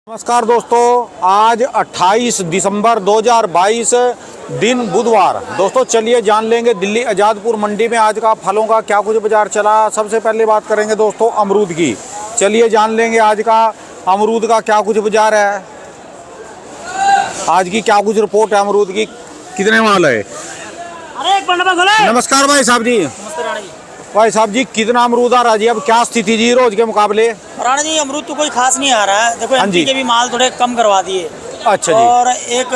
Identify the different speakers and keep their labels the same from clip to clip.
Speaker 1: नमस्कार दोस्तों, आज 28 दिसंबर 2022 दिन बुधवार। दोस्तों चलिए जान लेंगे दिल्ली आज़ादपुर मंडी में आज का फलों का क्या कुछ बाजार चला। सबसे पहले बात करेंगे दोस्तों अमरूद की। चलिए जान लेंगे आज का अमरूद का क्या कुछ बाजार है, आज की क्या कुछ रिपोर्ट है अमरूद की, कितने माल है। नमस्कार भाई साहब जी। भाई साहब जी, कितना अमरूद आ रहा है जी, अब क्या स्थिति जी रोज के मुकाबले।
Speaker 2: राणा जी अमरूद तो कोई खास नहीं आ रहा है। देखो एमपी के भी माल थोड़े कम करवा दिए।
Speaker 1: अच्छा जी।
Speaker 2: और एक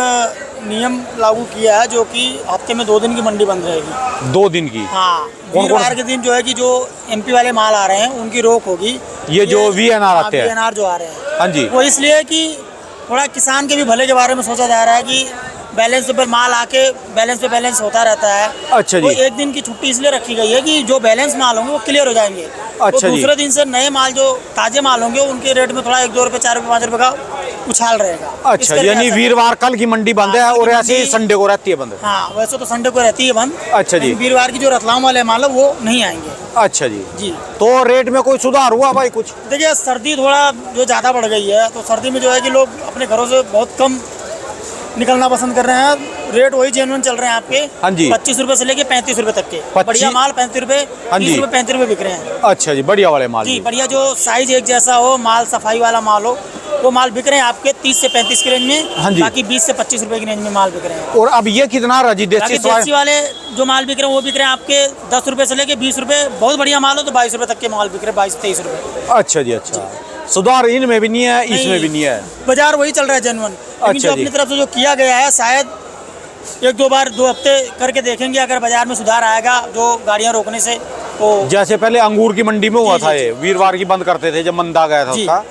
Speaker 2: नियम लागू किया है जो कि हफ्ते में 2 दिन की मंडी बंद रहेगी।
Speaker 1: 2 दिन की?
Speaker 2: हाँ, वीरवार के दिन जो है कि जो एमपी वाले माल आ रहे हैं उनकी रोक होगी।
Speaker 1: ये जो वीएनआर आते हैं,
Speaker 2: वीएनआर जो आ रहे हैं,
Speaker 1: हाँ जी,
Speaker 2: वो इसलिए कि थोड़ा किसान के भी भले के बारे में सोचा जा रहा है कि बैलेंस पे माल आके बैलेंस पे बैलेंस होता रहता है।
Speaker 1: अच्छा जी।
Speaker 2: तो एक दिन की छुट्टी इसलिए रखी गई है कि जो बैलेंस माल होंगे वो क्लियर हो जाएंगे।
Speaker 1: अच्छा
Speaker 2: तो दूसरे
Speaker 1: जी।
Speaker 2: दिन से नए माल जो ताजे माल होंगे उनके रेट में थोड़ा 1-2 रुपए 4 रुपए 5 रुपए का उछाल रहेगा।
Speaker 1: अच्छा, यानी वीरवार कल की मंडी बंद है और ऐसे ही संडे को रहती है बंद।
Speaker 2: हाँ, वैसे तो संडे को रहती है बंद।
Speaker 1: अच्छा जी।
Speaker 2: वीरवार की जो रतलाम वाले माल है वो नहीं आएंगे।
Speaker 1: अच्छा जी
Speaker 2: जी।
Speaker 1: तो रेट में कोई सुधार हुआ भाई कुछ?
Speaker 2: देखिए सर्दी थोड़ा जो ज़्यादा बढ़ गई है, तो सर्दी में जो है कि लोग अपने घरों से बहुत कम निकलना पसंद कर रहे हैं। रेट वही जेन्युइन चल रहे हैं आपके।
Speaker 1: हाँ जी।
Speaker 2: 25 रुपए से लेके 35 रुपए तक के। बढ़िया माल 35 रुपए, 30 रुपए 35 रुपए बिक रहे हैं।
Speaker 1: अच्छा जी, बढ़िया वाले माल
Speaker 2: जी। बढ़िया जो साइज एक जैसा हो, माल सफाई वाला माल हो, वो माल बिक रहे हैं आपके 30 से 35 की रेंज में।
Speaker 1: हाँ जी।
Speaker 2: बाकी 20 से 25 रुपए की रेंज में माल बिक रहे हैं।
Speaker 1: और अब ये कितना रहा जी देसी
Speaker 2: देसी वाले जो माल बिक रहे हैं वो बिक रहे हैं आपके 10 रुपए से लेके 20 रुपए। बहुत बढ़िया माल हो तो 22 रुपए तक के माल बिक रहे हैं, 22-23 रुपए।
Speaker 1: अच्छा जी। अच्छा, सुधार इनमें भी नहीं है, इसमें भी नहीं है,
Speaker 2: बाजार वही चल रहा है जेन्युइन। लेकिन जो अपनी तरफ से जो किया गया है, शायद 1-2 बार 2 हफ्ते करके देखेंगे। अगर बाजार में सुधार आएगा जो गाड़ियां रोकने से, तो
Speaker 1: जैसे पहले अंगूर की मंडी में हुआ था, ये वीरवार की बंद करते थे जब मंदा गया था उसका।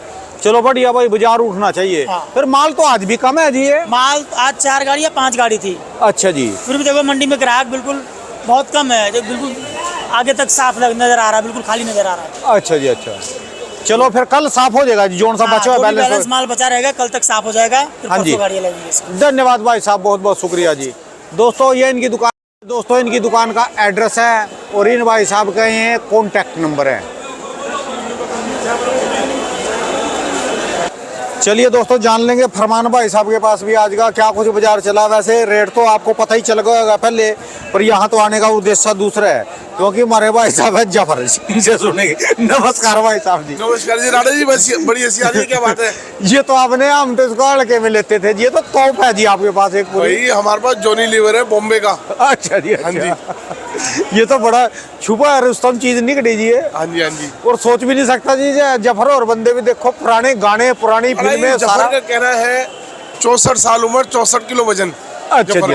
Speaker 1: चलो बढ़िया भाई, बाजार उठना चाहिए।
Speaker 2: हाँ।
Speaker 1: फिर माल तो आज भी कम है जी। ये
Speaker 2: माल आज 4 गाड़ी या 5 गाड़ी थी।
Speaker 1: अच्छा जी।
Speaker 2: फिर भी देखो मंडी में ग्राहक बिल्कुल बहुत कम है, जो बिल्कुल आगे तक साफ नजर आ रहा है, बिल्कुल खाली नजर आ रहा है।
Speaker 1: अच्छा जी। अच्छा, चलो फिर कल साफ हो जाएगा जी, जोन सा बचा है
Speaker 2: बैलेंस माल बचा रहेगा, कल तक साफ हो जाएगा। फिर
Speaker 1: हाँ जी।
Speaker 2: परसों गाड़ियां लगेंगी।
Speaker 1: धन्यवाद भाई साहब, बहुत बहुत शुक्रिया जी। दोस्तों ये इनकी दुकान, दोस्तों इनकी दुकान का एड्रेस है और इन भाई साहब का ये कॉन्टैक्ट नंबर है। चलिए दोस्तों जान लेंगे फरमान भाई साहब के पास भी आज का क्या कुछ बाजार चला। वैसे रेट तो आपको पता ही चल गया होगा पहले, पर यहाँ तो आने का उद्देश्य दूसरा है, क्योंकि हमारे भाई साहब है जफर, इनसे सुनेंगे। नमस्कार भाई साहब जी।
Speaker 3: नमस्कार जी राणा जी, बस बड़ी हंसी आ रही है, क्या बात है।
Speaker 1: ये तो आपने, हम तो इसको हल्के में लेते थे, ये तो तोप है जी आपके पास एक पूरी।
Speaker 3: भाई हमारे पास जॉनी लीवर है बॉम्बे का।
Speaker 1: अच्छा जी।
Speaker 3: हाँ जी।
Speaker 1: ये तो बड़ा छुपा है रुस्तम चीज निकली जी है।
Speaker 3: हाँ जी हाँ जी।
Speaker 1: और सोच भी नहीं सकता जी, जफर और बंदे भी देखो, पुराने गाने पुरानी फिल्में
Speaker 3: जफर का कहना है 64 साल उम्र, 64 किलो वजन।
Speaker 1: अच्छा जी।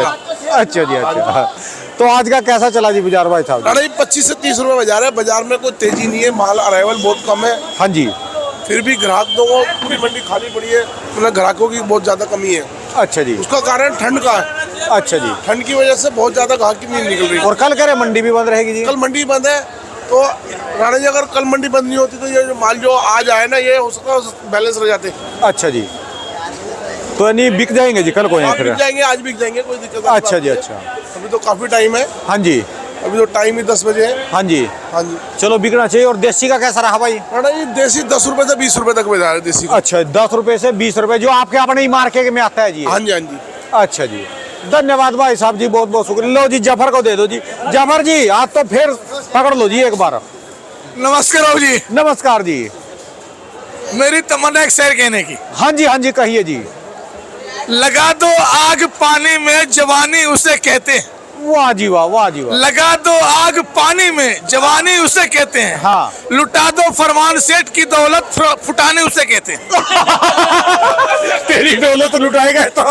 Speaker 1: अच्छा जी। अच्छा, तो आज का कैसा चला जी बाजार भाई साहब?
Speaker 3: राणा जी 25 से 30 रुपए बाजार है। बाजार में कोई तेजी नहीं है, माल अराइवल बहुत कम है।
Speaker 1: हाँ जी।
Speaker 3: फिर भी ग्राहकों को पूरी मंडी खाली पड़ी है, मतलब ग्राहकों की बहुत ज्यादा कमी है।
Speaker 1: अच्छा जी।
Speaker 3: उसका कारण ठंड का है।
Speaker 1: अच्छा जी।
Speaker 3: ठंड की वजह से बहुत ज्यादा ग्राहक की नहीं निकल रही।
Speaker 1: और कल कह रहे मंडी भी बंद रहेगी जी?
Speaker 3: कल मंडी बंद है। तो राणा जी अगर कल मंडी बंद नहीं होती तो ये जो माल जो आज आए ना, ये हो सकता है बैलेंस रह जाते।
Speaker 1: अच्छा जी। तो नहीं बिक जाएंगे जी कल को?
Speaker 3: बिक जाएंगे, आज बिक जाएंगे, कोई दिक्कत नहीं।
Speaker 1: अच्छा जी। अच्छा,
Speaker 3: अभी तो काफी टाइम है।
Speaker 1: हाँ जी।
Speaker 3: अभी तो टाइम ही 10 बजे है।
Speaker 1: हाँ जी।
Speaker 3: हाँ जी।
Speaker 1: चलो बिकना चाहिए। और देसी का कैसा रहा भाई?
Speaker 3: राणा जी देसी 10 रुपए से 20 रुपए तक बाजार है देसी का।
Speaker 1: अच्छा, 10 रुपए से 20 रुपए, जो आपके अपने ही मार्केट में आता है जी?
Speaker 3: हाँ जी हाँ जी।
Speaker 1: अच्छा जी, धन्यवाद भाई साहब जी, बहुत बहुत शुक्रिया। लो जी जफर को दे दो जी। जफर जी आज तो फिर पकड़ लो जी एक बार।
Speaker 3: नमस्कार जी।
Speaker 1: नमस्कार जी।
Speaker 3: मेरी तमन्ना एक शेर कहने की।
Speaker 1: हाँ जी हाँ जी, कहिए जी।
Speaker 3: लगा दो आग पानी में, जवानी उसे कहते हैं।
Speaker 1: वाह जी वाह, वाह जी वाह।
Speaker 3: लगा दो आग पानी में, जवानी उसे कहते हैं।
Speaker 1: हाँ।
Speaker 3: लुटा दो फरमान सेठ की दौलत, फुटाने उसे कहते हैं।
Speaker 1: तेरी दौलत लुटाएगा तो।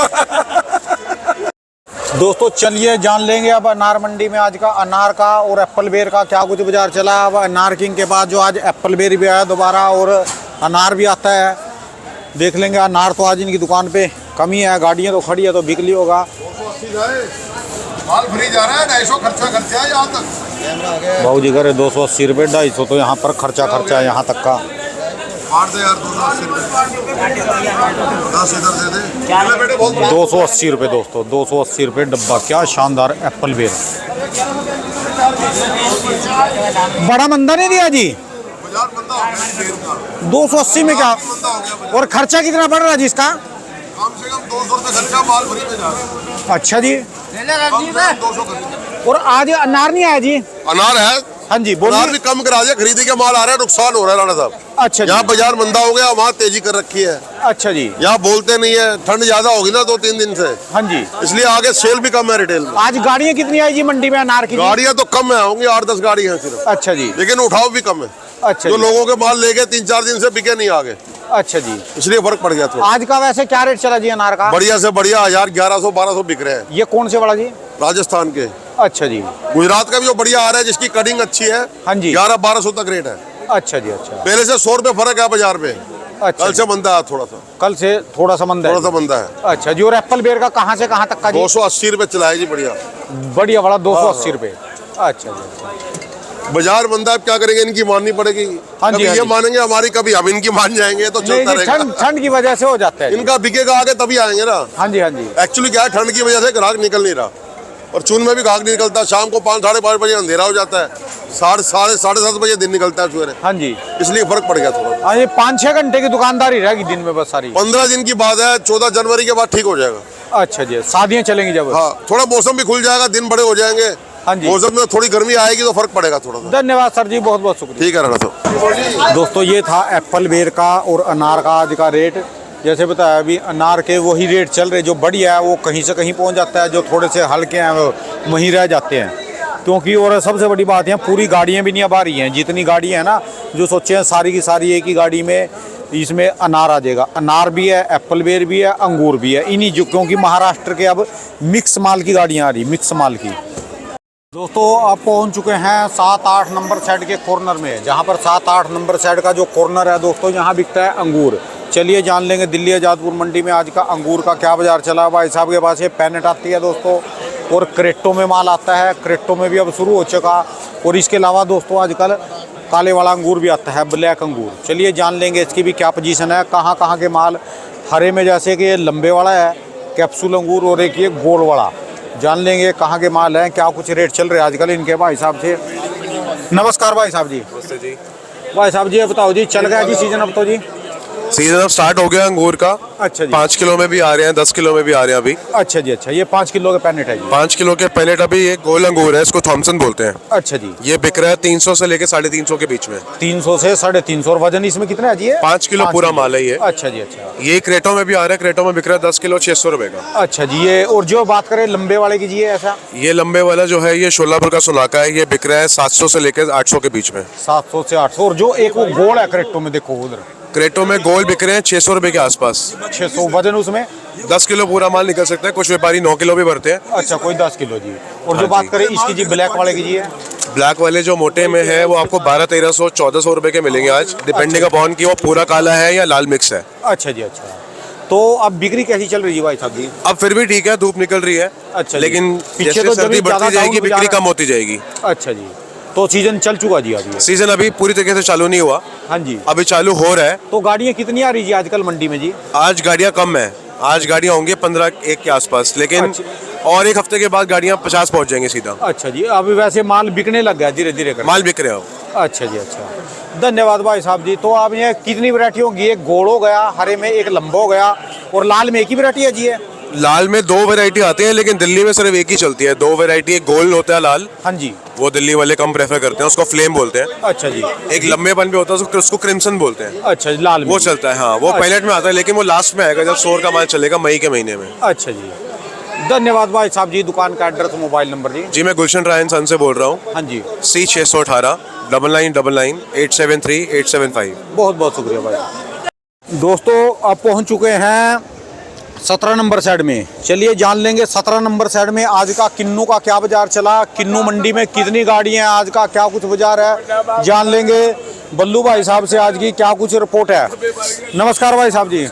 Speaker 1: दोस्तों चलिए जान लेंगे अब अनार मंडी में आज का अनार का और एप्पल बेर का क्या कुछ बाजार चला। अब अनार किंग के बाद जो आज एप्पल बेर भी आया दोबारा और अनार भी आता है, देख लेंगे। अनार तो आज इनकी दुकान पे कमी है, गाड़ियाँ तो खड़ी है तो बिकली होगा।
Speaker 4: माल फ्री जा रहा है, 250 खर्चा है यहाँ तक।
Speaker 1: भाऊ जी करे 280 रुपये, 250 तो यहाँ पर खर्चा है यहाँ तक का।
Speaker 4: मार दे यार 280 रुपये, 10 इधर दे दे बेटे। बहुत
Speaker 1: 280 रुपये दोस्तों, 280 रुपये डब्बा। क्या शानदार एप्पल बेर, बड़ा मंदा नहीं दिया जी।
Speaker 4: बाजार मंदा हो गया तेल का।
Speaker 1: 280 में क्या?
Speaker 4: मंदा हो गया बाजार।
Speaker 1: और खर्चा कितना पड़ रहा है जिसका?
Speaker 4: कम से कम 200 रुपये खर्चा, माल फ्री में जा रहा है।
Speaker 1: अच्छा जी।
Speaker 4: कम से कम 200 खर्चा।
Speaker 1: और आज अनार नहीं आया जी?
Speaker 4: अनार है,
Speaker 1: हाँ जी
Speaker 4: अनार
Speaker 1: बोलिए।
Speaker 4: भी कम करा दिया, खरीदी के माल आ रहा है, नुकसान हो रहा है राणा साहब।
Speaker 1: अच्छा जी।
Speaker 4: यहाँ बाजार मंदा हो गया, वहाँ तेजी कर रखी है।
Speaker 1: अच्छा जी।
Speaker 4: यहाँ बोलते नहीं है, ठंड ज्यादा होगी ना 2-3 दिन से,
Speaker 1: हाँ जी।
Speaker 4: इसलिए आगे सेल भी कम है रिटेल में।
Speaker 1: आज गाड़ियाँ कितनी आई जी मंडी में अनार की?
Speaker 4: गाड़ियाँ तो कम है, होंगी 8-10 गाड़ी है सिर्फ,
Speaker 1: अच्छा जी।
Speaker 4: लेकिन उठाव भी कम है।
Speaker 1: अच्छा
Speaker 4: जो
Speaker 1: जी।
Speaker 4: लोगों के माल ले गए 3-4 दिन से बिके नहीं आगे,
Speaker 1: अच्छा जी।
Speaker 4: इसलिए फर्क पड़ गया थोड़ा।
Speaker 1: आज का वैसे क्या रेट चला जी अनार का?
Speaker 4: बढ़िया से बढ़िया 1000, 1100-1200 बिक रहे हैं
Speaker 1: ये कौन से वाला जी?
Speaker 4: राजस्थान के।
Speaker 1: अच्छा जी।
Speaker 4: गुजरात का भी जो बढ़िया आ रहा है, जिसकी कटिंग अच्छी है,
Speaker 1: हाँ जी।
Speaker 4: 1100-1200 तक रेट है।
Speaker 1: अच्छा जी। अच्छा
Speaker 4: पहले से 100 रुपये फर्क है बाजार में।
Speaker 1: अच्छा
Speaker 4: कल
Speaker 1: जी।
Speaker 4: से मंदा है थोड़ा सा,
Speaker 1: कल से थोड़ा सा मंदा है।
Speaker 4: थोड़ा सा मंदा है।
Speaker 1: अच्छा जी। और एप्पल बेर का कहाँ से कहाँ तक का जी?
Speaker 4: 280 रुपये चलाए जी, बढ़िया
Speaker 1: बढ़िया वाला 280 रुपये। अच्छा जी। अच्छा।
Speaker 4: बाजार मंदा है, अब क्या करेंगे, इनकी माननी पड़ेगी।
Speaker 1: हाँ जी,
Speaker 4: कभी
Speaker 1: हाँ
Speaker 4: ये
Speaker 1: जी।
Speaker 4: मानेंगे हमारी, कभी हम इनकी मान जाएंगे, तो
Speaker 1: नहीं
Speaker 4: चलता
Speaker 1: जी,
Speaker 4: रहेगा।
Speaker 1: ठंड की वजह से हो जाता है जी।
Speaker 4: इनका बिकेगा आगे तभी आएंगे ना।
Speaker 1: हाँ जी। हाँ जी।
Speaker 4: एक्चुअली क्या है, ठंड की वजह से ग्राहक निकल नहीं रहा, और चून में भी ग्राहक नहीं निकलता। शाम को 5-5:30 बजे अंधेरा हो जाता है, 7:30 बजे दिन निकलता है सवेरे,
Speaker 1: हाँ जी।
Speaker 4: इसलिए फर्क पड़ गया थोड़ा।
Speaker 1: हाँ ये 5-6 घंटे की दुकानदारी रहेगी दिन में बस सारी।
Speaker 4: 15 दिन की बात है, 14 जनवरी के बाद ठीक हो जाएगा।
Speaker 1: अच्छा जी। शादियाँ चलेंगी जब?
Speaker 4: हाँ, थोड़ा मौसम भी खुल जाएगा, दिन बड़े हो जाएंगे।
Speaker 1: हाँ जी।
Speaker 4: मौसम में थोड़ी गर्मी आएगी तो फर्क पड़ेगा थोड़ा सा।
Speaker 1: धन्यवाद सर जी, बहुत बहुत शुक्रिया।
Speaker 4: ठीक है राणा साहब।
Speaker 1: दोस्तों ये था एप्पल बेर का और अनार का आज का रेट। जैसे बताया अभी अनार के वही रेट चल रहे, जो बढ़िया है वो कहीं से कहीं पहुंच जाता है, जो थोड़े से हल्के हैं वो वहीं रह जाते हैं। क्योंकि और सबसे बड़ी बात है, पूरी गाड़ियां भी नहीं अब आ रही हैं। जितनी गाड़ियां हैं ना, जो सोचे हैं सारी की सारी एक ही गाड़ी में इसमें अनार आ जाएगा। अनार भी है, एप्पल बेर भी है, अंगूर भी है, इन्हीं जो, क्योंकि महाराष्ट्र के अब मिक्स माल की गाड़ियाँ आ रही, मिक्स माल की। दोस्तों आप पहुंच चुके हैं 7-8 नंबर साइड के कॉर्नर में, जहां पर 7-8 नंबर साइड का जो कॉर्नर है दोस्तों, यहाँ बिकता है अंगूर। चलिए जान लेंगे दिल्ली आज़ादपुर मंडी में आज का अंगूर का क्या बाजार चला। भाई साहब के पास ये पैनेट आती है दोस्तों, और क्रेटों में माल आता है, क्रेटों में भी अब शुरू हो चुका। और इसके अलावा दोस्तों आजकल काले वाला अंगूर भी आता है, ब्लैक अंगूर। चलिए जान लेंगे इसकी भी क्या पोजीशन है, कहाँ कहाँ के माल। हरे में जैसे कि ये लंबे वाला है कैप्सूल अंगूर, और एक ये गोल वाला। जान लेंगे कहाँ के माल हैं, क्या कुछ रेट चल रहे हैं आजकल इनके भाई साहब से। नमस्कार भाई साहब जी।
Speaker 5: नमस्ते जी।
Speaker 1: भाई साहब जी ये बताओ जी, चल गया जी सीजन अब तो जी?
Speaker 5: सीजन अब स्टार्ट हो गया अंगूर का।
Speaker 1: अच्छा जी।
Speaker 5: 5 किलो में भी आ रहे हैं, 10 किलो में भी आ रहे हैं अभी।
Speaker 1: अच्छा जी। अच्छा ये 5 किलो के पैनेट है जी?
Speaker 5: 5 किलो के पैलेट अभी एक गोल अंगूर है, इसको थॉमसन बोलते हैं।
Speaker 1: अच्छा जी।
Speaker 5: ये बिक रहा है 300 से लेके 350 के बीच में।
Speaker 1: 300 से 350। और वजन इसमें कितना है जी?
Speaker 5: 5 किलो पूरा माल है ये।
Speaker 1: अच्छा जी। अच्छा।
Speaker 5: ये क्रेटो में भी आ रहा है, क्रेटो में बिक रहा है 10 किलो 600 रुपए का।
Speaker 1: अच्छा जी। ये और जो बात करें लंबे वाले की जी, ये ऐसा?
Speaker 5: ये लंबे वाला जो है ये शोलापुर का सुनाका है, ये बिक रहा है 700 से लेकर 800 के बीच में।
Speaker 1: 700 से 800। और जो एक वो गोल है क्रेटो में, देखो उधर
Speaker 5: क्रेटो में गोल बिक रहे हैं 600 रुपए के आसपास।
Speaker 1: 600। वजन उसमें
Speaker 5: 10 किलो पूरा माल निकल सकता है, कुछ व्यापारी 9 किलो भी भरते हैं।
Speaker 1: अच्छा कोई 10 किलो जी। और जो
Speaker 5: हाँ
Speaker 1: बात
Speaker 5: जी।
Speaker 1: करें इसकी जी ब्लैक वाले की जी है?
Speaker 5: ब्लैक वाले जो मोटे में है वो आपको 1200-1300 1400 रुपए के मिलेंगे आज, डिपेंडिंग अपॉन कि वो पूरा काला है या लाल मिक्स है।
Speaker 1: अच्छा जी। अच्छा तो अब बिक्री कैसी चल रही है भाई साहब जी?
Speaker 5: अब फिर भी ठीक है, धूप निकल रही है।
Speaker 1: अच्छा जी।
Speaker 5: लेकिन
Speaker 1: पीछे
Speaker 5: जैसे
Speaker 1: तो
Speaker 5: सर्दी
Speaker 1: जमीन
Speaker 5: बढ़ती
Speaker 1: ज्यादा
Speaker 5: जाएगी
Speaker 1: डाउन
Speaker 5: बिक्री
Speaker 1: जा रहा
Speaker 5: कम होती जाएगी।
Speaker 1: अच्छा जी। तो सीजन चल चुका जी अभी?
Speaker 5: सीजन अभी पूरी तरीके से चालू नहीं हुआ,
Speaker 1: हाँ जी।
Speaker 5: अभी चालू हो रहा है।
Speaker 1: तो गाड़ियाँ कितनी आ रही जी आजकल मंडी में जी?
Speaker 5: आज गाड़ियाँ कम है, आज गाड़ियाँ होंगी 15-1 के आसपास, लेकिन
Speaker 1: अच्छा।
Speaker 5: और एक हफ्ते के बाद गाड़ियाँ 50 पहुंच जाएंगी सीधा।
Speaker 1: अच्छा जी। अभी वैसे माल बिकने लग गया धीरे धीरे कर?
Speaker 5: माल बिक रहे हो।
Speaker 1: अच्छा जी। अच्छा धन्यवाद भाई साहब जी। तो आप ये कितनी वैरायटी होगी? एक गोल हो गया, हरे में एक लंबा हो गया, और लाल में एक ही वैरायटी है जी? है
Speaker 5: लाल में 2 वैरायटी आते हैं, लेकिन दिल्ली में सिर्फ एक ही चलती है। 2 वैरायटी, एक गोल होता है लाल,
Speaker 1: हाँ जी।
Speaker 5: वो दिल्ली वाले कम प्रेफर करते हैं, उसको फ्लेम बोलते हैं।
Speaker 1: अच्छा जी।
Speaker 5: एक लंबेपन भी होता है, उसको क्रिम्सन बोलते हैं।
Speaker 1: अच्छा जी। लाल में
Speaker 5: वो चलता है, हाँ वो
Speaker 1: अच्छा।
Speaker 5: पैलेट में आता है, लेकिन वो लास्ट में आएगा जब स्टोर का माल चलेगा मई के महीने में।
Speaker 1: अच्छा जी। धन्यवाद भाई साहब जी। दुकान का एड्रेस, मोबाइल नंबर जी?
Speaker 5: जी मैं गुलशन रायन सन से बोल रहा हूँ।
Speaker 1: हाँ जी।
Speaker 5: C618 9999 873 875।
Speaker 1: बहुत बहुत शुक्रिया भाई। दोस्तों आप पहुंच चुके हैं 17 नंबर साइड में। चलिए जान लेंगे 17 नंबर साइड में आज का किन्नू का क्या बाजार चला, किन्नू मंडी में कितनी गाड़ियां हैं, आज का क्या कुछ बाजार है, जान लेंगे बल्लू भाई साहब से आज की क्या कुछ रिपोर्ट है। नमस्कार भाई साहब जी।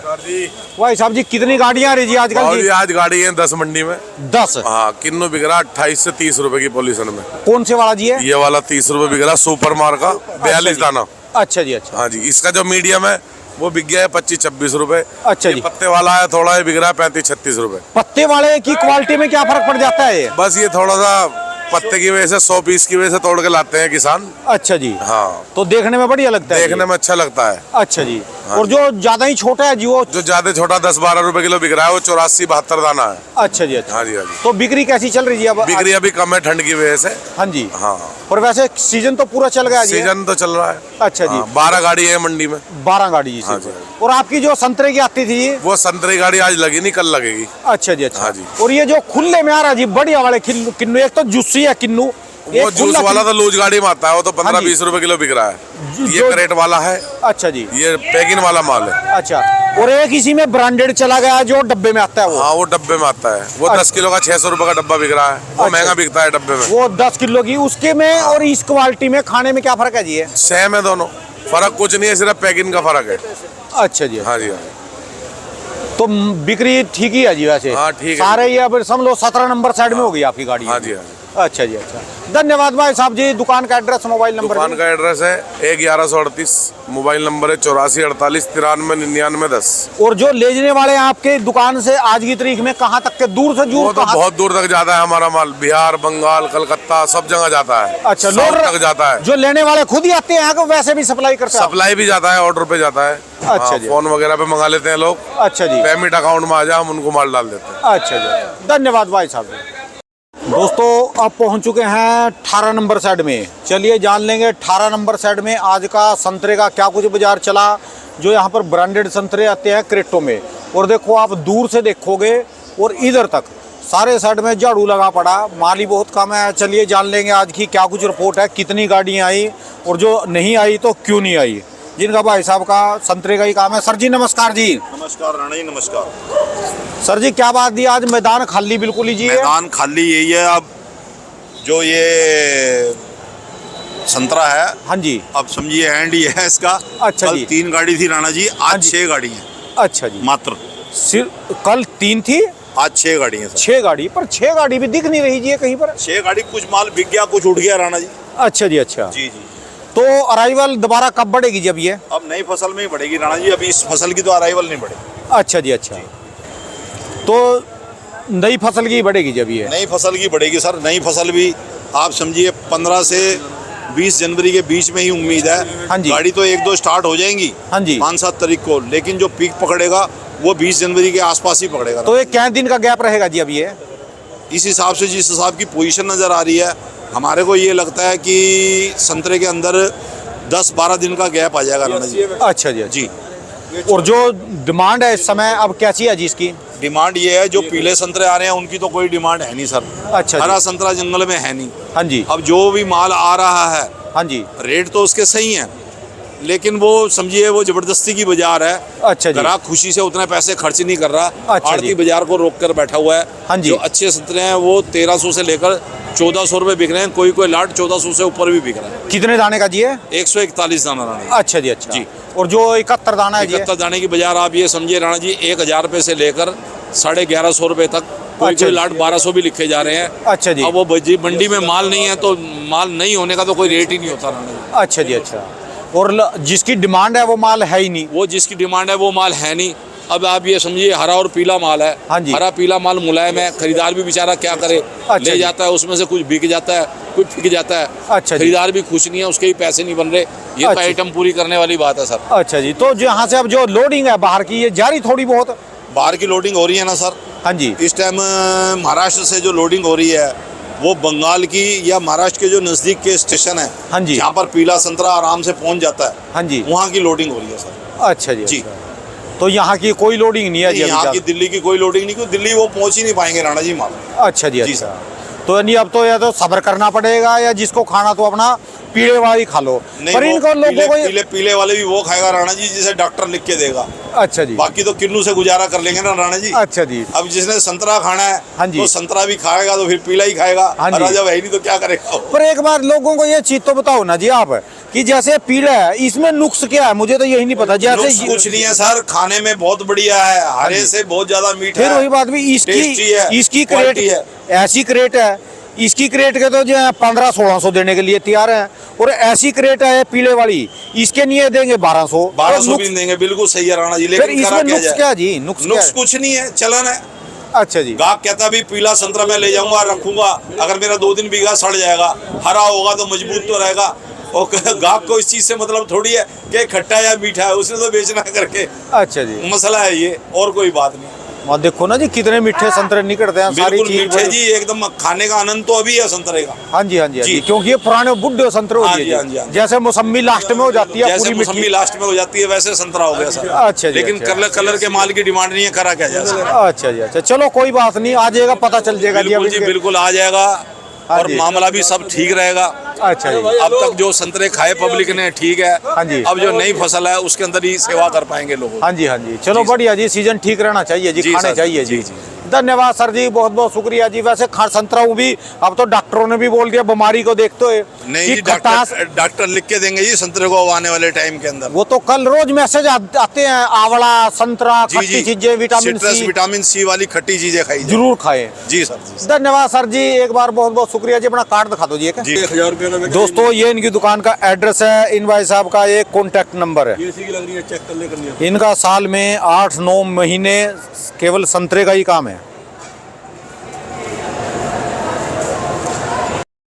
Speaker 1: भाई साहब जी कितनी गाड़ियां आ रही जी आजकल जी?
Speaker 6: आज गाड़ी है 10 मंडी में।
Speaker 1: 10?
Speaker 6: हाँ, किन्नू बिक रहा 28 से 30 रुपए की पोजीशन में।
Speaker 1: कौन से वाला जी है?
Speaker 6: ये वाला 30 रुपए बिक रहा, सुपर मार का 42 दाना।
Speaker 1: अच्छा जी। अच्छा।
Speaker 6: हाँ जी, इसका जो मीडियम है वो बिक गया है 25-26 रुपए।
Speaker 1: अच्छा
Speaker 6: ये
Speaker 1: जी।
Speaker 6: पत्ते वाला है थोड़ा, ये बिक रहा है 35-36 रुपए।
Speaker 1: पत्ते वाले की क्वालिटी में क्या फर्क पड़ जाता है?
Speaker 6: बस ये थोड़ा सा पत्ते की वजह से 100 पीस की वजह से तोड़ के लाते हैं किसान।
Speaker 1: अच्छा जी।
Speaker 6: हाँ,
Speaker 1: तो देखने में बढ़िया लगता है
Speaker 6: देखने में अच्छा लगता है।
Speaker 1: अच्छा जी। और जो ज्यादा ही छोटा है जी वो?
Speaker 6: जो ज्यादा छोटा 10-12 रुपए किलो बिक रहा है वो 84-72 दाना है।
Speaker 1: अच्छा जी। अच्छा।
Speaker 6: हाँ जी, हाँ जी।
Speaker 1: तो बिक्री कैसी चल रही है अब?
Speaker 6: बिक्री अभी कम है ठंड की वजह से।
Speaker 1: हाँ जी।
Speaker 6: हाँ,
Speaker 1: और वैसे सीजन तो पूरा चल गया जी?
Speaker 6: सीजन तो चल रहा है।
Speaker 1: अच्छा जी।
Speaker 6: 12 गाड़ी है मंडी में।
Speaker 1: 12 गाड़ी जी।
Speaker 6: हाँ जी।
Speaker 1: और आपकी जो संतरे की आती थी ये?
Speaker 6: वो संतरे गाड़ी आज लगी नहीं, कल लगेगी।
Speaker 1: अच्छा जी। अच्छा।
Speaker 6: हाँ जी।
Speaker 1: और ये जो खुले में आ रहा है जी बढ़िया वाले किन्नू, एक तो जूसी है किन्नू,
Speaker 6: वो जूस वाला तो लूज गाड़ी में आता है, वो तो
Speaker 1: हाँ जी।
Speaker 6: 15-20 रुपए किलो बिक रहा है। ये
Speaker 1: जो-
Speaker 6: क्रेट वाला है,
Speaker 1: अच्छा जी।
Speaker 6: ये पैकिंग वाला माल है।
Speaker 1: अच्छा। और एक इसी में ब्रांडेड चला गया जो डब्बे में आता है वो?
Speaker 6: हाँ, वो डब्बे में आता है। वो 10 किलो का 600 रुपए का डब्बा बिक रहा है। वो
Speaker 1: अच्छा।
Speaker 6: महंगा बिकता है डब्बे में।
Speaker 1: वो 10 किलो की उसके में और इस क्वालिटी में खाने में क्या फर्क है जी ये?
Speaker 6: सेम है दोनों, फर्क कुछ नहीं है, सिर्फ पैकिंग का फर्क है।
Speaker 1: अच्छा जी।
Speaker 6: हाँ जी, हाँ।
Speaker 1: तो बिक्री ठीक ही है जी वैसे?
Speaker 6: हाँ, ठीक है।
Speaker 1: सारे ये अब समझ लो 17 नंबर साइड में हो गई आपकी गाड़ी?
Speaker 6: हाँ जी, हाँ जी।
Speaker 1: अच्छा जी। अच्छा, धन्यवाद भाई साहब जी। दुकान का एड्रेस, मोबाइल नंबर?
Speaker 6: दुकान का एड्रेस है 1138, मोबाइल नंबर है 8448 93 99 10।
Speaker 1: और जो ले जाने वाले हैं आपके दुकान से आज की तारीख में कहाँ तक के दूर से
Speaker 6: वो
Speaker 1: दूर
Speaker 6: तो बहुत दूर तक जाता है हमारा माल, बिहार, बंगाल, कलकत्ता सब जगह जाता है।
Speaker 1: अच्छा,
Speaker 6: साउथ
Speaker 1: लोड
Speaker 6: तक जाता है।
Speaker 1: जो लेने वाले खुद ही आते हैं कि वैसे भी सप्लाई करते हैं?
Speaker 6: सप्लाई भी जाता है, ऑर्डर पे जाता है।
Speaker 1: अच्छा
Speaker 6: हाँ,
Speaker 1: जी।
Speaker 6: फोन वगैरह पे मंगा लेते हैं लोग।
Speaker 1: अच्छा जी।
Speaker 6: पेमेंट अकाउंट में आ जाए, हम उनको माल डाल देते हैं।
Speaker 1: अच्छा जी, धन्यवाद भाई साहब। दोस्तों अब पहुंच चुके हैं 18 नंबर साइड में। चलिए जान लेंगे 18 नंबर साइड में आज का संतरे का क्या कुछ बाजार चला। जो यहाँ पर ब्रांडेड संतरे आते हैं क्रेटों में, और देखो आप दूर से देखोगे और इधर तक सारे साइड में झाड़ू लगा पड़ा, माल ही बहुत कम है। चलिए जान लेंगे आज की क्या कुछ रिपोर्ट है, कितनी गाड़ियाँ आई और जो नहीं आई तो क्यों नहीं आई। जिनका भाई साहब का संतरे का ही काम है। सर जी नमस्कार जी।
Speaker 7: नमस्कार राणा जी, नमस्कार।
Speaker 1: सर जी क्या बात दी, आज मैदान खाली बिल्कुल ही जी है?
Speaker 7: मैदान खाली यही है। अब जो ये संतरा है,
Speaker 1: हाँ जी।
Speaker 7: अब समझिए एंड ही है इसका।
Speaker 1: अच्छा
Speaker 7: कल
Speaker 1: जी।
Speaker 7: 3 गाड़ी थी राणा जी,
Speaker 1: हाँ
Speaker 7: आज
Speaker 1: जी।
Speaker 7: 6 गाड़ी हैं
Speaker 1: अच्छा जी।
Speaker 7: मात्र।
Speaker 1: कल 3 थी,
Speaker 7: आज 6 गाड़ी हैं सर।
Speaker 1: 6 गाड़ी, पर 6 गाड़ी भी दिख नहीं रही जी कहीं पर।
Speaker 7: 6 गाड़ी, कुछ माल बिक गया, कुछ उठ गया राणा जी।
Speaker 1: अच्छा जी। अच्छा,
Speaker 7: जी जी।
Speaker 1: तो अराइवल दोबारा कब बढ़ेगी जब ये?
Speaker 7: अब नई फसल में ही बढ़ेगी राणा जी, अभी इस फसल की तो अराइवल नहीं बढ़ेगी।
Speaker 1: अच्छा जी। अच्छा, तो नई फसल की बढ़ेगी जब ये?
Speaker 7: नई फसल की बढ़ेगी सर। नई फसल भी आप समझिए 15 से 20 जनवरी के बीच में ही उम्मीद है।
Speaker 1: हाँ जी।
Speaker 7: गाड़ी तो 1-2 स्टार्ट हो जाएंगी
Speaker 1: हाँ जी।
Speaker 7: 5-7 तारीख को, लेकिन जो पीक पकड़ेगा वो 20 जनवरी के आसपास ही पकड़ेगा।
Speaker 1: तो ये क्या दिन का गैप रहेगा जी अब ये?
Speaker 7: इस हिसाब से जिस हिसाब की पोजीशन नज़र आ रही है, हमारे को ये लगता है कि संतरे के अंदर 10-12 दिन का गैप आ जाएगा राणा जी।
Speaker 1: अच्छा जी।
Speaker 7: जी।
Speaker 1: और जो डिमांड है इस समय अब कैसी है जी इसकी?
Speaker 7: डिमांड ये है, जो पीले संतरे आ रहे हैं उनकी तो कोई डिमांड है नहीं सर।
Speaker 1: अच्छा जी।
Speaker 7: हरा संतरा जंगल में है नहीं।
Speaker 1: हाँ जी।
Speaker 7: अब जो भी माल आ रहा है,
Speaker 1: हाँ जी।
Speaker 7: रेट तो उसके सही हैं, लेकिन वो समझिए वो जबरदस्ती की बाजार है।
Speaker 1: अच्छा जी।
Speaker 7: ग्राहक खुशी से उतने पैसे खर्च नहीं कर रहा।
Speaker 1: अच्छा जी।
Speaker 7: आड़ती बाजार को रोक कर बैठा हुआ है।
Speaker 1: हाँ जी।
Speaker 7: जो अच्छे संतरे हैं वो 1300 से लेकर 1400 रुपये बिक रहे हैं। कोई कोई लाट 1400 से ऊपर भी बिक रहा है।
Speaker 1: कितने दाने का जी है?
Speaker 7: 141 दाना राणा जी।
Speaker 1: अच्छा जी। अच्छा
Speaker 7: जी।
Speaker 1: और जो 71 दाना है जी?
Speaker 7: 71 दाने की बाजार आप ये समझिए राणा जी, 1000 रुपये से लेकर 1150 रुपये तक। कोई
Speaker 1: अच्छा
Speaker 7: कोई
Speaker 1: जी।
Speaker 7: लाट 1200 भी लिखे जा रहे हैं।
Speaker 1: अच्छा जी।
Speaker 7: अब वो मंडी में माल नहीं है तो माल नहीं होने का तो कोई रेट ही नहीं होता राणा जी।
Speaker 1: अच्छा जी। अच्छा, और जिसकी डिमांड है वो माल है ही नहीं?
Speaker 7: वो जिसकी डिमांड है वो माल है नहीं। अब आप ये समझिए हरा और पीला माल है।
Speaker 1: हाँ जी।
Speaker 7: हरा पीला माल मुलायम है, खरीदार भी बेचारा क्या करे,
Speaker 1: अच्छा
Speaker 7: ले
Speaker 1: जी।
Speaker 7: जाता है, उसमें से कुछ बिक जाता है, कुछ बिक जाता है।
Speaker 1: अच्छा जी।
Speaker 7: खरीदार भी खुश नहीं है, उसके भी पैसे नहीं बन रहे। ये तो
Speaker 1: अच्छा।
Speaker 7: आइटम पूरी करने वाली बात है सर।
Speaker 1: अच्छा जी। तो जो यहाँ से अब जो लोडिंग है बाहर की, ये जारी थोड़ी बहुत?
Speaker 7: बाहर की लोडिंग हो रही है ना सर।
Speaker 1: हाँ जी।
Speaker 7: इस टाइम महाराष्ट्र से जो लोडिंग हो रही है वो बंगाल की या महाराष्ट्र के जो नज़दीक के स्टेशन है,
Speaker 1: हाँ जी।
Speaker 7: जहाँ पर पीला संतरा आराम से पहुँच जाता है,
Speaker 1: हाँ जी।
Speaker 7: वहाँ की लोडिंग हो रही है सर।
Speaker 1: अच्छा जी।
Speaker 7: जी।
Speaker 1: अच्छा। तो यहाँ की कोई लोडिंग नहीं है जी अभी
Speaker 7: यहाँ की
Speaker 1: तक?
Speaker 7: दिल्ली की कोई लोडिंग नहीं, क्योंकि दिल्ली वो पहुँच ही नहीं पाएंगे राणा जी माल।
Speaker 1: अच्छा जी।
Speaker 7: जी
Speaker 1: अच्छा, तो नहीं अब तो या तो सब्र करना पड़ेगा, या जिसको खाना तो अपना पीले वाली खा लो।
Speaker 7: नहीं,
Speaker 1: पर
Speaker 7: वो
Speaker 1: इनको लोगों को
Speaker 7: पीले पीले वाले भी वो खाएगा राणा जी जिसे डॉक्टर लिख के देगा।
Speaker 1: अच्छा जी।
Speaker 7: बाकी तो किन्नू से गुजारा कर लेंगे ना राणा जी।
Speaker 1: अच्छा जी।
Speaker 7: अब जिसने संतरा खाना है,
Speaker 1: हाँ जी।
Speaker 7: तो संतरा भी खाएगा तो फिर पीला ही खाएगा।
Speaker 1: हाँ जी।
Speaker 7: हरा जब है ही नहीं तो क्या करेगा वो?
Speaker 1: पर एक बार लोगों को ये चीज तो बताओ ना जी आप, कि जैसे पीला है इसमें नुक्स क्या है? मुझे तो यही नहीं पता।
Speaker 7: नुक्स
Speaker 1: जैसे
Speaker 7: कुछ नहीं है सर, खाने में बहुत बढ़िया है, हरे से बहुत ज्यादा मीठ
Speaker 1: फिर
Speaker 7: है।
Speaker 1: वही बात भी,
Speaker 7: टेस्टी है,
Speaker 1: इसकी
Speaker 7: क्वालिटी
Speaker 1: क्रेट
Speaker 7: है।
Speaker 1: ऐसी क्रेट है, इसकी क्रेट के तो जो है 1500-1600 देने के लिए तैयार है, और ऐसी क्रेट है पीले वाली, इसके लिए देंगे 1200।
Speaker 7: 1200 भी देंगे, बिल्कुल सही है राणा जी।
Speaker 1: फिर
Speaker 7: लेकिन
Speaker 1: इसमें
Speaker 7: करा क्या
Speaker 1: नुक्स
Speaker 7: जाए?
Speaker 1: क्या जी? नुक्स
Speaker 7: नुक्स कुछ नहीं है, चलन है।
Speaker 1: अच्छा जी।
Speaker 7: गाहक कहता भी पीला संतरा मैं ले जाऊंगा, रखूंगा, अगर मेरा 2 दिन बिका सड़ जाएगा, हरा होगा तो मजबूत तो रहेगा। और गाहक को इस चीज से मतलब थोड़ी है कि खट्टा या मीठा है, उसने तो बेचना है करके।
Speaker 1: अच्छा जी।
Speaker 7: मसला है ये, और कोई बात नहीं।
Speaker 1: और देखो ना जी कितने मीठे संतरे निकलते हैं, सारी
Speaker 7: बिल्कुल
Speaker 1: चीज
Speaker 7: मीठे जी, एकदम खाने का आनंद तो अभी है संतरे का।
Speaker 1: हाँ जी हाँ जी हाँ जी,
Speaker 7: जी।
Speaker 1: क्योंकि ये पुराने बुड्ढे संतरे
Speaker 7: हाँ
Speaker 1: होते
Speaker 7: जी, हाँ जी, हाँ
Speaker 1: हैं,
Speaker 7: जी।
Speaker 1: जैसे मौसम्मी लास्ट में हो जाती है
Speaker 7: जैसे
Speaker 1: पूरी
Speaker 7: मौसम्मी
Speaker 1: मिट्टी।
Speaker 7: लास्ट में हो जाती है वैसे संतरा हो गया सर।
Speaker 1: अच्छा जी,
Speaker 7: लेकिन
Speaker 1: अच्छा।
Speaker 7: कलर के माल की डिमांड नहीं है, करा क्या जाए सर।
Speaker 1: अच्छा जी अच्छा, चलो कोई बात नहीं, आ जाएगा, पता चल जाएगा
Speaker 7: बिल्कुल जी, बिल्कुल आ जाएगा।
Speaker 1: हाँ
Speaker 7: और
Speaker 1: जी।
Speaker 7: मामला भी सब ठीक रहेगा।
Speaker 1: अच्छा जी।
Speaker 7: अब तक जो संतरे खाए पब्लिक ने ठीक है।
Speaker 1: हाँ जी।
Speaker 7: अब जो नई फसल है उसके अंदर ही सेवा कर पाएंगे लोग।
Speaker 1: हाँ जी हाँ जी, चलो
Speaker 7: जी,
Speaker 1: बढ़िया जी, सीजन ठीक रहना चाहिए जी,
Speaker 7: जी
Speaker 1: खाने
Speaker 7: सर,
Speaker 1: चाहिए जी।
Speaker 7: जी, जी।
Speaker 1: धन्यवाद सर जी, बहुत बहुत शुक्रिया जी। वैसे संतरा भी अब तो डॉक्टरों ने भी बोल दिया बीमारी को देखते हुए
Speaker 7: नहीं
Speaker 1: कि
Speaker 7: जी,
Speaker 1: खटास,
Speaker 7: डॉक्टर लिख के देंगे जी संतरे को आने वाले टाइम के अंदर।
Speaker 1: वो तो कल रोज मैसेज आते हैं, आंवला संतरा
Speaker 7: जी
Speaker 1: खट्टी
Speaker 7: जी,
Speaker 1: चीजें, vitamin
Speaker 7: citrus
Speaker 1: C
Speaker 7: vitamin C वाली खट्टी चीजें खाई जाए।
Speaker 1: जरूर खाएं।
Speaker 7: जी सर, जी सर।
Speaker 1: धन्यवाद सर जी, एक बार बहुत बहुत शुक्रिया जी। अपना कार्ड दिखा दो जी। एक
Speaker 7: जी 1000 रुपये
Speaker 1: दोस्तों ये इनकी दुकान का एड्रेस है, इन भाई साहब का एक कॉन्टैक्ट नंबर है।
Speaker 7: लग रही है, चेक कर ले करनी।
Speaker 1: इनका साल में 8-9 महीने केवल संतरे का ही काम है।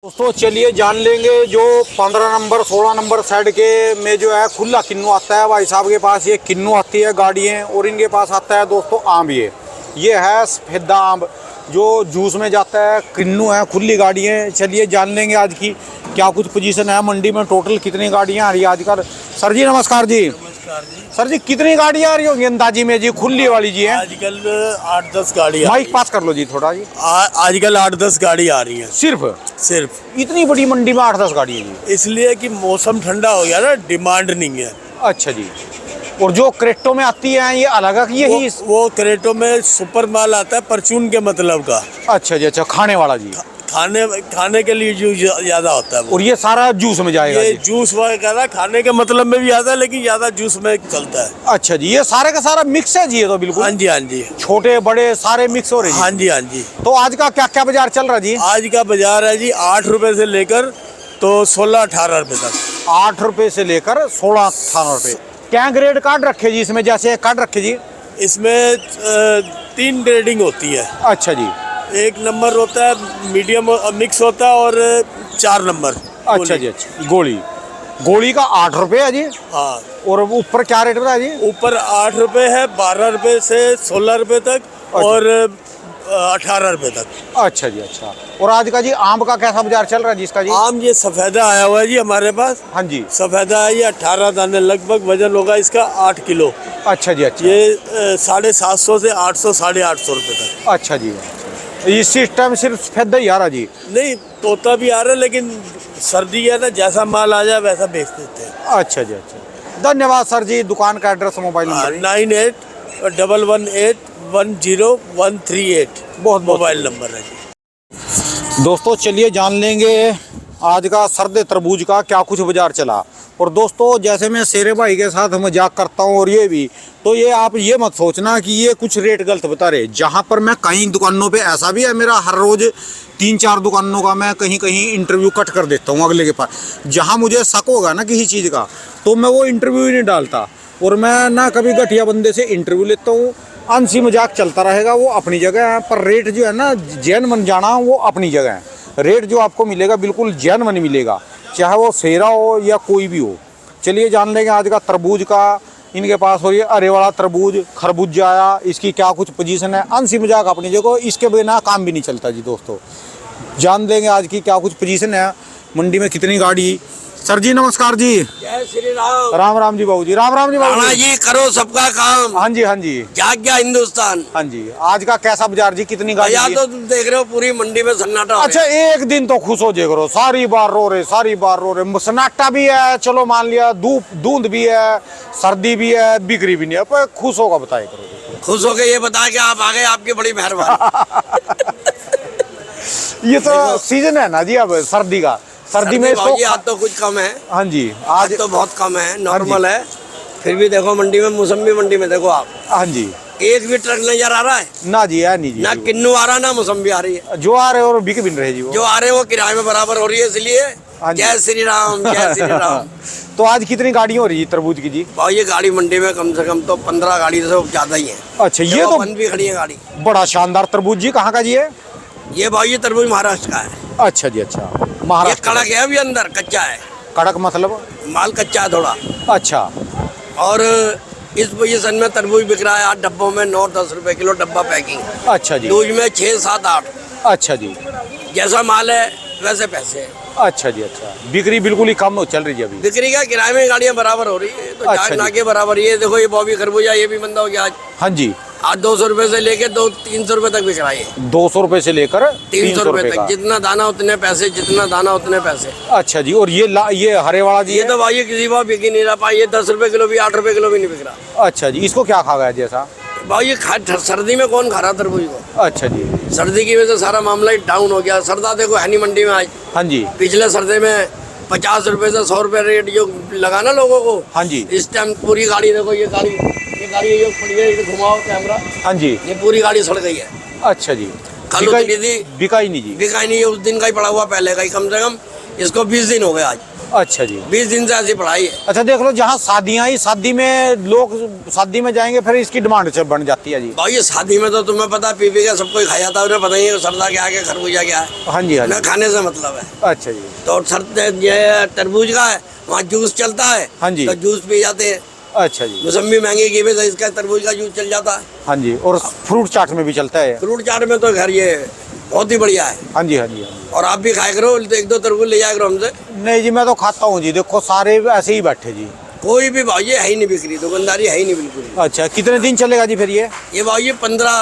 Speaker 1: दोस्तों चलिए जान लेंगे जो 15 नंबर 16 नंबर साइड के में जो है खुला किन्नू आता है भाई साहब के पास। ये किन्नू आती है गाड़ियाँ, और इनके पास आता है दोस्तों आम। ये है सफेदा आम जो जूस में जाता है, किन्नू है, खुली गाड़ियाँ। चलिए जान लेंगे आज की क्या कुछ पोजीशन है मंडी में, टोटल कितनी गाड़ियाँ आ रही है आजकल। सर जी नमस्कार जी। सर जी कितनी गाड़ियाँ आ रही होंगी अंदाजी में जी, खुली वाली जी है?
Speaker 8: आजकल 8-10 गाड़ी
Speaker 1: माइक पास कर लो जी थोड़ा जी।
Speaker 8: आजकल 8-10 गाड़ी आ रही है सिर्फ
Speaker 1: इतनी बड़ी मंडी में 8-10 गाड़ी है जी?
Speaker 8: इसलिए कि मौसम ठंडा हो गया ना, डिमांड नहीं है।
Speaker 1: अच्छा जी। और जो क्रेटो में आती है ये अलग है कि यही?
Speaker 8: वो क्रेटो में सुपर माल आता है, परचून के मतलब का।
Speaker 1: अच्छा जी अच्छा, खाने वाला जी,
Speaker 8: खाने के लिए जो ज्यादा होता है वो।
Speaker 1: और ये सारा जूस में जाएगा
Speaker 8: ये
Speaker 1: जी?
Speaker 8: जूस वगैरह खाने के मतलब में भी आता है, लेकिन ज्यादा जूस में चलता है।
Speaker 1: अच्छा जी, ये सारे का सारा मिक्स है जी? ये तो बिल्कुल
Speaker 8: हाँ जी हाँ जी,
Speaker 1: छोटे बड़े सारे मिक्स हो रहे हैं।
Speaker 8: हाँ जी हाँ जी।
Speaker 1: तो आज का क्या क्या बाजार चल रहा है जी?
Speaker 8: आज का बाजार है जी 8 रुपए से लेकर तो 16-18 रुपए तक।
Speaker 1: 8 रुपए से लेकर 16-18 रुपए। क्या ग्रेड कार्ड रखे जी इसमें, जैसे कार्ड रखे जी?
Speaker 8: इसमें 3 ग्रेडिंग होती है।
Speaker 1: अच्छा जी।
Speaker 8: 1 नंबर होता है, मीडियम मिक्स होता है, और 4 नंबर।
Speaker 1: अच्छा जी अच्छा, गोली का 8 रुपए है जी।
Speaker 8: हाँ।
Speaker 1: और ऊपर क्या रेट बताया जी?
Speaker 8: ऊपर 8 रुपए है, 12 रुपए से 16 रुपए तक, और 18 रुपए तक।
Speaker 1: अच्छा जी अच्छा। और आज का जी आम का कैसा बाजार चल रहा है जी इसका जी?
Speaker 8: आम ये सफेदा आया हुआ है जी हमारे पास।
Speaker 1: हाँ जी।
Speaker 8: सफेदा है ये 18 दाने, लगभग वजन होगा इसका 8 किलो।
Speaker 1: अच्छा जी अच्छा।
Speaker 8: ये 750 से 800 850 रुपए तक।
Speaker 1: अच्छा जी। इस टाइम सिर्फ सफेदा ही आ रहा जी?
Speaker 8: नहीं, तोता भी आ रहा है, लेकिन सर्दी है ना, जैसा माल आ जाए वैसा बेच देते हैं।
Speaker 1: अच्छा जी अच्छा, धन्यवाद सर जी। दुकान का एड्रेस, मोबाइल नंबर?
Speaker 8: 9811010138
Speaker 1: बहुत
Speaker 8: मोबाइल नंबर है जी।
Speaker 1: दोस्तों चलिए जान लेंगे आज का सर्द तरबूज का क्या कुछ बाजार चला। और दोस्तों जैसे मैं शेरे भाई के साथ मजाक करता हूँ, और ये भी तो ये आप ये मत सोचना कि ये कुछ रेट गलत बता रहे। जहाँ पर मैं कई दुकानों पे ऐसा भी है, मेरा हर रोज़ 3-4 दुकानों का मैं कहीं कहीं इंटरव्यू कट कर देता हूँ अगले के पास। जहाँ मुझे शक होगा ना किसी चीज़ का, तो मैं वो इंटरव्यू ही नहीं डालता। और मैं ना कभी घटिया बंदे से इंटरव्यू लेता हूँ। हंसी मजाक चलता रहेगा, वो अपनी जगह है, पर रेट जो है ना जैन मन जाना, वो अपनी जगह है। रेट जो आपको मिलेगा बिल्कुल जैन मन मिलेगा, चाहे वो सेरा हो या कोई भी हो। चलिए जान लेंगे आज का तरबूज का इनके पास। और ये अरे वाला तरबूज खरबूजा आया, इसकी क्या कुछ पोजीशन है। हंसी मजाक अपनी जगह, इसके बिना काम भी नहीं चलता जी। दोस्तों जान लेंगे आज की क्या कुछ पोजीशन है मंडी में, कितनी गाड़ी। सर जी नमस्कार जी।
Speaker 9: जय श्री राम।
Speaker 1: राम राम जी बाबू जी। राम राम जी बाबू
Speaker 9: राणा जी, करो सबका काम।
Speaker 1: हाँ जी हाँ जी।
Speaker 9: जाग गया हिंदुस्तान।
Speaker 1: हाँ जी। आज का कैसा बाजार जी, कितनी गाड़ी?
Speaker 9: या तो तुम देख रहे हो पूरी मंडी में सन्नाटा।
Speaker 1: अच्छा एक दिन तो खुश हो जाए करो, सारी बार रो रहे। सन्नाटा भी है, चलो मान लिया, धुंध भी है, सर्दी भी है, बिक्री भी नहीं है, पर खुश होगा बताए करो।
Speaker 9: खुश हो के ये बता के आप आ गए, आपकी बड़ी मेहरबानी।
Speaker 1: ये तो सीजन है ना जी अब सर्दी का। सर्दी में इसको
Speaker 9: आज तो कुछ कम है।
Speaker 1: हाँ जी
Speaker 9: आज तो बहुत कम है, नॉर्मल है। फिर भी देखो मंडी में, मौसम्बी मंडी में देखो आप।
Speaker 1: हाँ जी।
Speaker 9: एक भी ट्रक नजर आ रहा है
Speaker 1: ना जी? है नहीं जी।
Speaker 9: ना किन्नू आ रहा, ना मौसम्बी आ रही है।
Speaker 1: जो आ रहे और बिक भी नहीं रहे जी। वो
Speaker 9: जो आ रहे हैं वो किराए में बराबर हो रही है, इसलिए
Speaker 1: हाँ जी।
Speaker 9: जय श्री राम, जय श्री राम।
Speaker 1: तो आज कितनी गाड़ियाँ हो रही है तरबूज की जी?
Speaker 9: भाई ये गाड़ी मंडी में कम से कम तो 15 गाड़ी से ज्यादा ही है।
Speaker 1: अच्छा, ये
Speaker 9: देखो,
Speaker 1: तो
Speaker 9: बंद भी खड़ी है गाड़ी।
Speaker 1: बड़ा शानदार तरबूज जी, कहाँ का जी है?
Speaker 9: ये भाई ये तरबूज महाराष्ट्र का है।
Speaker 1: अच्छा जी, अच्छा,
Speaker 9: ये
Speaker 1: महाराष्ट्र
Speaker 9: कड़क है, अभी अंदर कच्चा है,
Speaker 1: कड़क मतलब?
Speaker 9: माल कच्चा है थोड़ा।
Speaker 1: अच्छा
Speaker 9: और इस पोजीशन में तरबूज बिक रहा है 8 डब्बों में 9-10 रुपए किलो डब्बा पैकिंग।
Speaker 1: अच्छा जी,
Speaker 9: दूज में 6-7-8,
Speaker 1: अच्छा जी,
Speaker 9: जैसा माल है वैसे पैसे है।
Speaker 1: अच्छा जी, अच्छा, बिक्री बिल्कुल ही कम चल रही है अभी?
Speaker 9: बिक्री का किराए में गाड़ियाँ बराबर हो रही है, तो
Speaker 1: अच्छा
Speaker 9: जाग
Speaker 1: जी।
Speaker 9: ना के बराबर। ये देखो ये बॉबी खरबूजा ये भी मंदा हो गया आज।
Speaker 1: हाँ जी,
Speaker 9: आज 200 रुपए से लेके 300 रुपए तक बिक रहा है।
Speaker 1: 200 रुपए से लेकर
Speaker 9: 300 रुपए
Speaker 1: का।
Speaker 9: तक, जितना दाना उतने पैसे, जितना दाना उतने पैसे।
Speaker 1: अच्छा जी, और ये हरे वाला जी
Speaker 9: ये
Speaker 1: है?
Speaker 9: तो भाई ये किसी भाव बिक ही नहीं रहा। ये 10 रुपए किलो भी, 8 रुपए किलो भी नहीं बिक रहा।
Speaker 1: अच्छा जी, इसको क्या खा गया जैसा?
Speaker 9: भाई ये सर्दी में कौन खा रहा तरबूज को?
Speaker 1: अच्छा जी,
Speaker 9: सर्दी की वजह से सारा मामला ही डाउन हो गया। सर्दा देखो है नहीं मंडी में आज।
Speaker 1: हाँ जी,
Speaker 9: पिछले सर्दे में 50 रुपए से 100 रुपए रेट जो लगाना लोगों को,
Speaker 1: हाँ जी,
Speaker 9: इस टाइम पूरी गाड़ी देखो, ये गाड़ी ये पड़ी है, ये घुमाओ कैमरा,
Speaker 1: हाँ जी,
Speaker 9: ये पूरी गाड़ी सड़ गई है।
Speaker 1: अच्छा जी,
Speaker 9: कल उतनी थी,
Speaker 1: बिका ही नहीं जी?
Speaker 9: बिका ही नहीं है, उस दिन का ही पड़ा हुआ, पहले का ही। कम से कम इसको 20 दिन हो गए आज।
Speaker 1: अच्छा जी,
Speaker 9: 20 दिन से ऐसी पढ़ाई है।
Speaker 1: अच्छा देख लो, जहाँ शादियाँ ही, शादी में लोग शादी में जाएंगे फिर इसकी डिमांड बन जाती है जी।
Speaker 9: भाई ये शादी में तो तुम्हें पता पी के सबको ही खाया था, उन्हें पता ही है सरदा क्या है, खरबूजा क्या है।
Speaker 1: हाँ जी, हाँ
Speaker 9: उन्हें
Speaker 1: जी,
Speaker 9: खाने से मतलब है।
Speaker 1: अच्छा जी,
Speaker 9: तो ये तरबूज का है, वहाँ जूस चलता है,
Speaker 1: हाँ जी।
Speaker 9: तो जूस पी जाते हैं।
Speaker 1: अच्छा जी,
Speaker 9: मौसम्बी महंगी की वजह से इसका तरबूज का जूस चल जाता है।
Speaker 1: हाँ जी, और फ्रूट चाट में भी चलता है?
Speaker 9: फ्रूट चाट में तो घर ये बहुत ही बढ़िया है।
Speaker 1: हाँ जी, हाँ जी, हाँ जी।
Speaker 9: और आप भी खाया करो, तो 1-2 तरबूज ले जाया करो हमसे।
Speaker 1: नहीं जी, मैं तो खाता हूँ जी, देखो सारे ऐसे ही बैठे जी।
Speaker 9: कोई भी भाई ये है ही नहीं बिक्री, दुकानदारी है ही नहीं बिल्कुल।
Speaker 1: अच्छा, कितने दिन चलेगा जी फिर ये?
Speaker 9: ये भाई ये 15